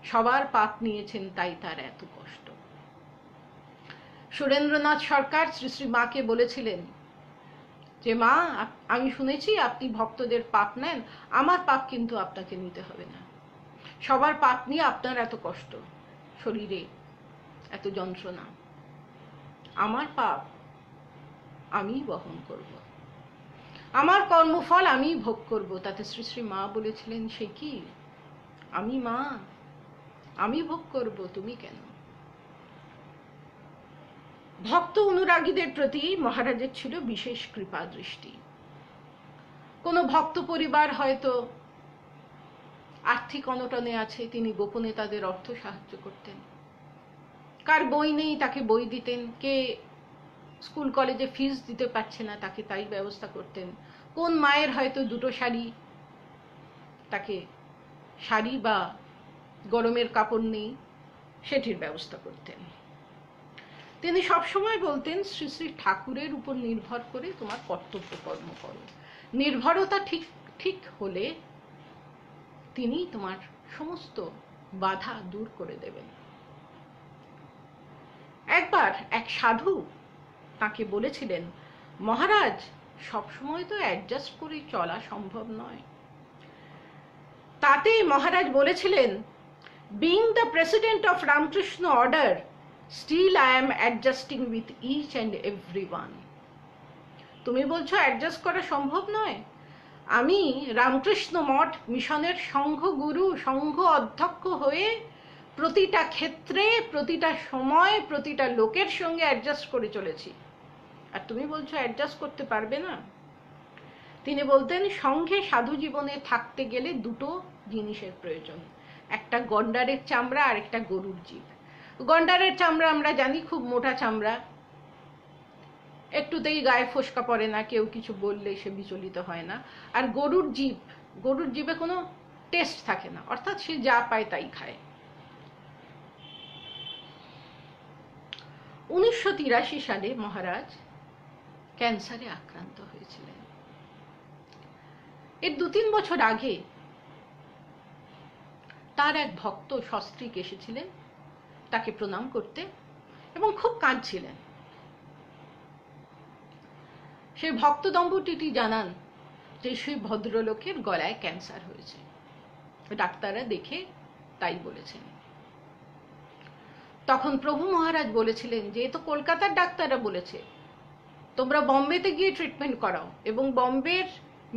সবার পাপ নিয়েছেন, তাই তার এত কষ্ট। সুরেন্দ্রনাথ সরকার শ্রী শ্রী মাকে বলেছিলেন যে মা, আমি শুনেছি আপনি ভক্তদের পাপ নেন, আমার পাপ কিন্তু আপনাকে নিতে হবে না। সবার পাপ নিয়ে আপনার এত কষ্ট, শরীরে এত যন্ত্রণা, আমার পাপ আমি বহন করব, আমার কর্মফল আমি ভোগ করব। তাতে শ্রী শ্রী মা বলেছিলেন, সে কি, আমি মা, আমি ভোগ করব, তুমি কেন? ভক্ত অনুরাগীদের প্রতি মহারাজের ছিল বিশেষ কৃপা দৃষ্টি। কোনো ভক্ত পরিবার হয়তো আর্থিক অনটনে আছে, তিনি গোপনে তাদের অর্থ সাহায্য করতেন। কার বই নেই তাকে বই দিতেন, কে স্কুল কলেজে ফিস দিতে পারছে না তাকে তাই ব্যবস্থা করতেন, কোন মায়ের হয়তো দুটো শাড়ি, তাকে শাড়ি বা গরমের কাপড় নেই, সেটির ব্যবস্থা করতেন। তিনি সবসময় বলতেন শ্রী শ্রী ঠাকুরের উপর নির্ভর করে তোমার কর্তব্য কর্ম করো, নির্ভরতা ঠিক ঠিক হলে তিনি তোমার সমস্ত বাধা দূর করে দেবেন। একবার এক সাধু তাকে বলেছিলেন, মহারাজ সবসময় তো অ্যাডজাস্ট করে চলা সম্ভব নয়। তাতে মহারাজ বলেছিলেন, being the president of Ramakrishna order, still I am adjusting with each and everyone. তুমি বলছো অ্যাডজাস্ট করা সম্ভব নয়, আমি রামকৃষ্ণ মঠ মিশনের সংঘ গুরু, সংঘ অধ্যক্ষ হয়ে প্রতিটা ক্ষেত্রে, প্রতিটা সময়, প্রতিটা লোকের সঙ্গে অ্যাডজাস্ট করে চলেছি, আর তুমি বলছো অ্যাডজাস্ট করতে পারবে না। তিনি বলতেন, সংঘে সাধু জীবনে থাকতে গেলে দুটো জিনিসের প্রয়োজন, একটা গন্ডারের চামড়া আর একটা গরুর জিভ। গন্ডারের চামড়া আমরা জানি খুব মোটা চামড়া, একটুতেই গায়ে ফোসকা পড়ে না, কেউ কিছু বললে সে বিচলিত হয় না। আর গরুর জিভে কোনো টেস্ট থাকে না, অর্থাৎ সে যা পায় তাই খায়। 1983 সালে মহারাজ ক্যান্সারে আক্রান্ত হয়েছিলেন। এর 2-3 বছর আগে তার এক ভক্ত সস্ত্রীক এসেছিলেন তাকে প্রণাম করতে এবং খুব কাঁদছিলেন। সেই ভক্ত দম্পতিটি জানান যে সেই ভদ্রলোকের গলায় ক্যান্সার হয়েছে, ডাক্তাররা দেখে তাই বলেছেন। তখন প্রভু মহারাজ বলেছিলেন যে এ তো কলকাতার ডাক্তাররা বলেছে, তোমরা বম্বেতে গিয়ে ট্রিটমেন্ট করাও, এবং বম্বের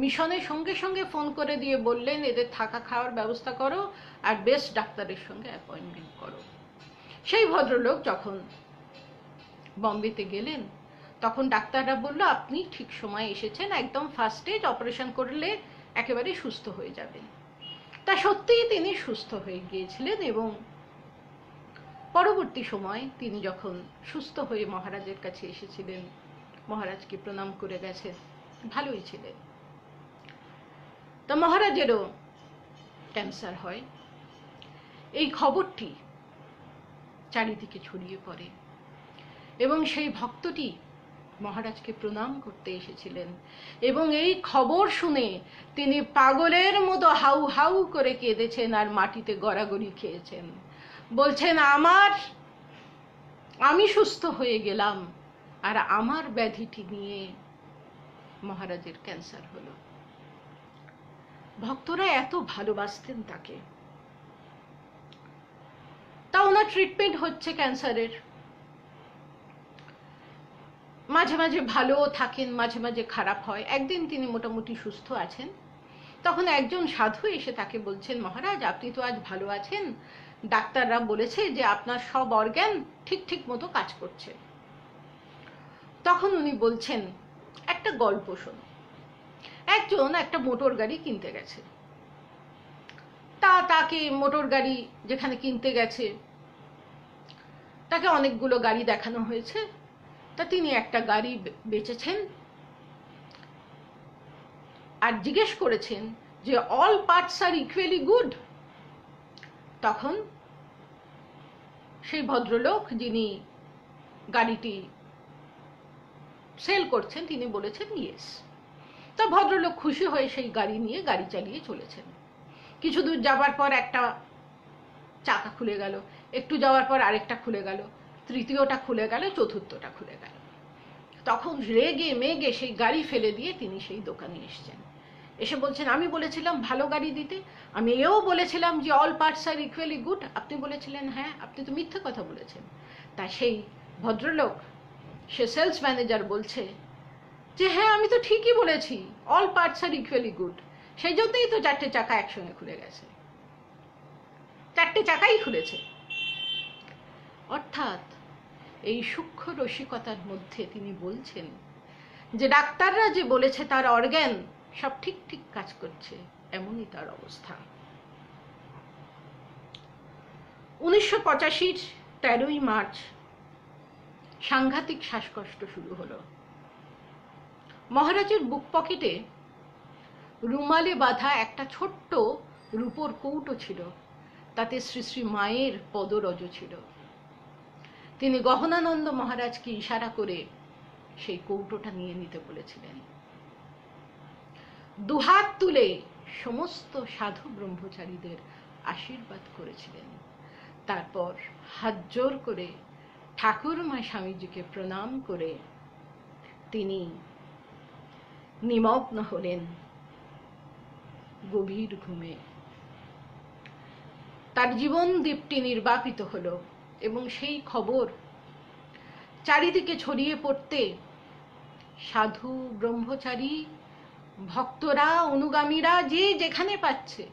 মিশনের সঙ্গে সঙ্গে ফোন করে দিয়ে বললেন এদের থাকা খাওয়ার ব্যবস্থা করো আর বেস্ট ডাক্তারের সঙ্গে অ্যাপয়েন্টমেন্ট করো। সেই ভদ্রলোক যখন বম্বেতে গেলেন তখন ডাক্তাররা বলল আপনি ঠিক সময় এসেছেন, একদম ফার্স্ট স্টেজ, অপারেশন করলে একেবারে সুস্থ হয়ে যাবেন। তা সত্যিই তিনি সুস্থ হয়ে গিয়েছিলেন এবং পরবর্তী সময় তিনি যখন সুস্থ হয়ে মহারাজের কাছে এসেছিলেন, মহারাজকে প্রণাম করে গেছেন, ভালোই ছিলেন। তা মহারাজেরও ক্যান্সার হয়, এই খবরটি চারিদিকে ছড়িয়ে পড়ে এবং সেই ভক্তটি মহারাজকে প্রণাম করতে এসেছিলেন এবং এই খবর শুনে তিনি পাগলের মতো হাউ হাউ করে কেঁদেছেন আর মাটিতে গড়াগড়ি খেয়েছেন, বলছেন আমি সুস্থ হয়ে গেলাম আর আমার ব্যাধিটি নিয়ে মহারাজের ক্যান্সার হলো। ভক্তরা এত ভালোবাসতেন তাকে। তা ওনার ট্রিটমেন্ট হচ্ছে ক্যান্সারের, মাঝে মাঝে ভালো থাকেন, মাঝে মাঝে খারাপ হয়। একদিন তিনি মোটামুটি সুস্থ আছেন, তখন একজন সাধু এসে তাকে বলছেন, মহারাজ আপনি তো আজ ভালো আছেন, ডাক্তাররা বলেছে যে আপনার সব অর্গান ঠিক ঠিক মতো কাজ করছে। তখন উনি বলছেন, একটা গল্প শোনো। একজন একটা মোটর গাড়ি কিনতে গেছে, তাকে মোটর গাড়ি যেখানে কিনতে গেছে তাকে অনেকগুলো গাড়ি দেখানো হয়েছে, তা তিনি একটা গাড়ি বেচেছেন আর জিজ্ঞেস করেছেন যে all parts are equally good. তখন সেই ভদ্রলোক যিনি গাড়িটি সেল করছেন তিনি বলেছেন ইয়েস। তা ভদ্রলোক খুশি হয়ে সেই গাড়ি নিয়ে গাড়ি চালিয়ে চলেছেন। কিছু দূর যাবার পর একটা চাকা খুলে গেল, একটু যাওয়ার পর আরেকটা খুলে গেল, তৃতীয়টা খুলে গেল, চতুর্থটা খুলে গেল। তখন রেগে মেগে সেই গাড়ি ফেলে দিয়ে তিনি সেই দোকানে এসেছেন, এসে বলছেন আমি বলেছিলাম ভালো গাড়ি দিতে, আমি এও বলেছিলাম যে all parts are equally good, আপনি বলেছিলেন হ্যাঁ, আপনি তো মিথ্যে কথা বলেছেন। তা সেই ভদ্রলোক, সে সেলস ম্যানেজার বলছে যে হ্যাঁ আমি তো ঠিকই বলেছি, all parts are equally good, সেই জন্যই তো 4টে চাকা একসঙ্গে খুলে গেছে, 4টে চাকাই খুলেছে। অর্থাৎ এই সূক্ষ্ম রসিকতার মধ্যে তিনি বলছেন যে ডাক্তাররা যে বলেছে তার অর্গান সব ঠিক ঠিক কাজ করছে, এমনই তার অবস্থা। 1985 13ই মার্চ সাংঘাতিক শ্বাসকষ্ট শুরু হলো। মহারাজের বুক পকেটে রুমালে বাঁধা একটা ছোট্ট রূপোর কৌটো ছিল, তাতে শ্রী শ্রী মায়ের পদরজ ছিল। তিনি গহনানন্দ মহারাজকে ইশারা করে সেই কৌটোটা নিয়ে নিতে বলেছিলেন। দুহাত তুলে সমস্ত সাধু ব্রহ্মচারীদের আশীর্বাদ করেছিলেন। তারপর হাত জোর করে ঠাকুরমা স্বামীজিকে প্রণাম করে তিনি নিমগ্ন হলেন গভীর ঘুমে। তার জীবন দীপটি নির্বাপিত হলো এবং সেই খবর চারিদিকে ছড়িয়ে পড়তে সাধু ব্রহ্মচারী ভক্তরা অনুগামীরা যে যেখানে পাচ্ছে,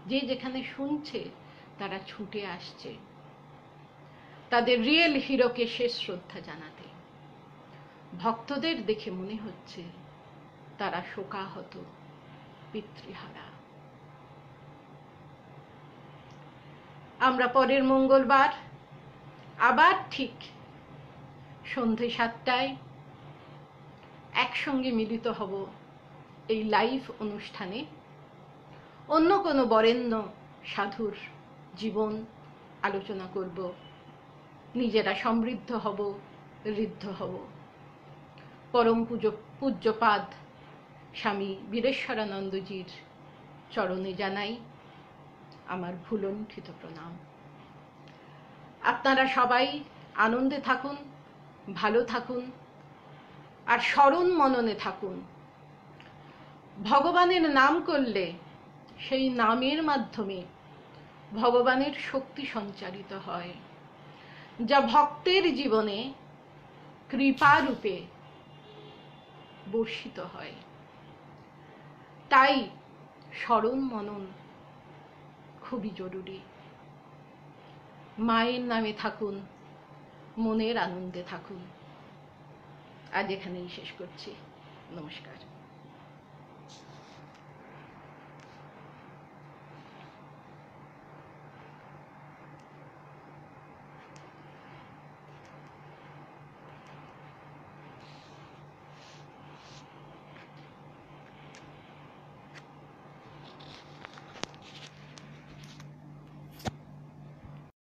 যে যেখানে শুনছে, তারা ছুটে আসছে তাদের রিয়েল হিরোকে শেষ শ্রদ্ধা জানাতে। ভক্তদের দেখে মনে হচ্ছে তারা শোকাহত, পিতৃহারা। আমরা পরের মঙ্গলবার আবার ঠিক সন্ধে 7টায় একসঙ্গে মিলিত হব এই লাইভ অনুষ্ঠানে। অন্য কোনো বরেণ্য সাধুর জীবন আলোচনা করব, নিজেরা সমৃদ্ধ হব, ঋদ্ধ হব। পরম পূজ্যপাদ স্বামী বীরেশ্বরানন্দজির চরণে জানাই আমার ভুলণ্ঠিত প্রণাম। আপনারা সবাই আনন্দে থাকুন, ভালো থাকুন, আর স্মরণ মননে থাকুন। ভগবানের নাম করলে সেই নামের মাধ্যমে ভগবানের শক্তি সঞ্চারিত হয়, যা ভক্তের জীবনে কৃপারূপে বর্ষিত হয়। তাই স্মরণ মনন খুবই জরুরি। মায়ের নামে থাকুন, মনের আনন্দে থাকুন। আজ এখানেই শেষ করছি। নমস্কার।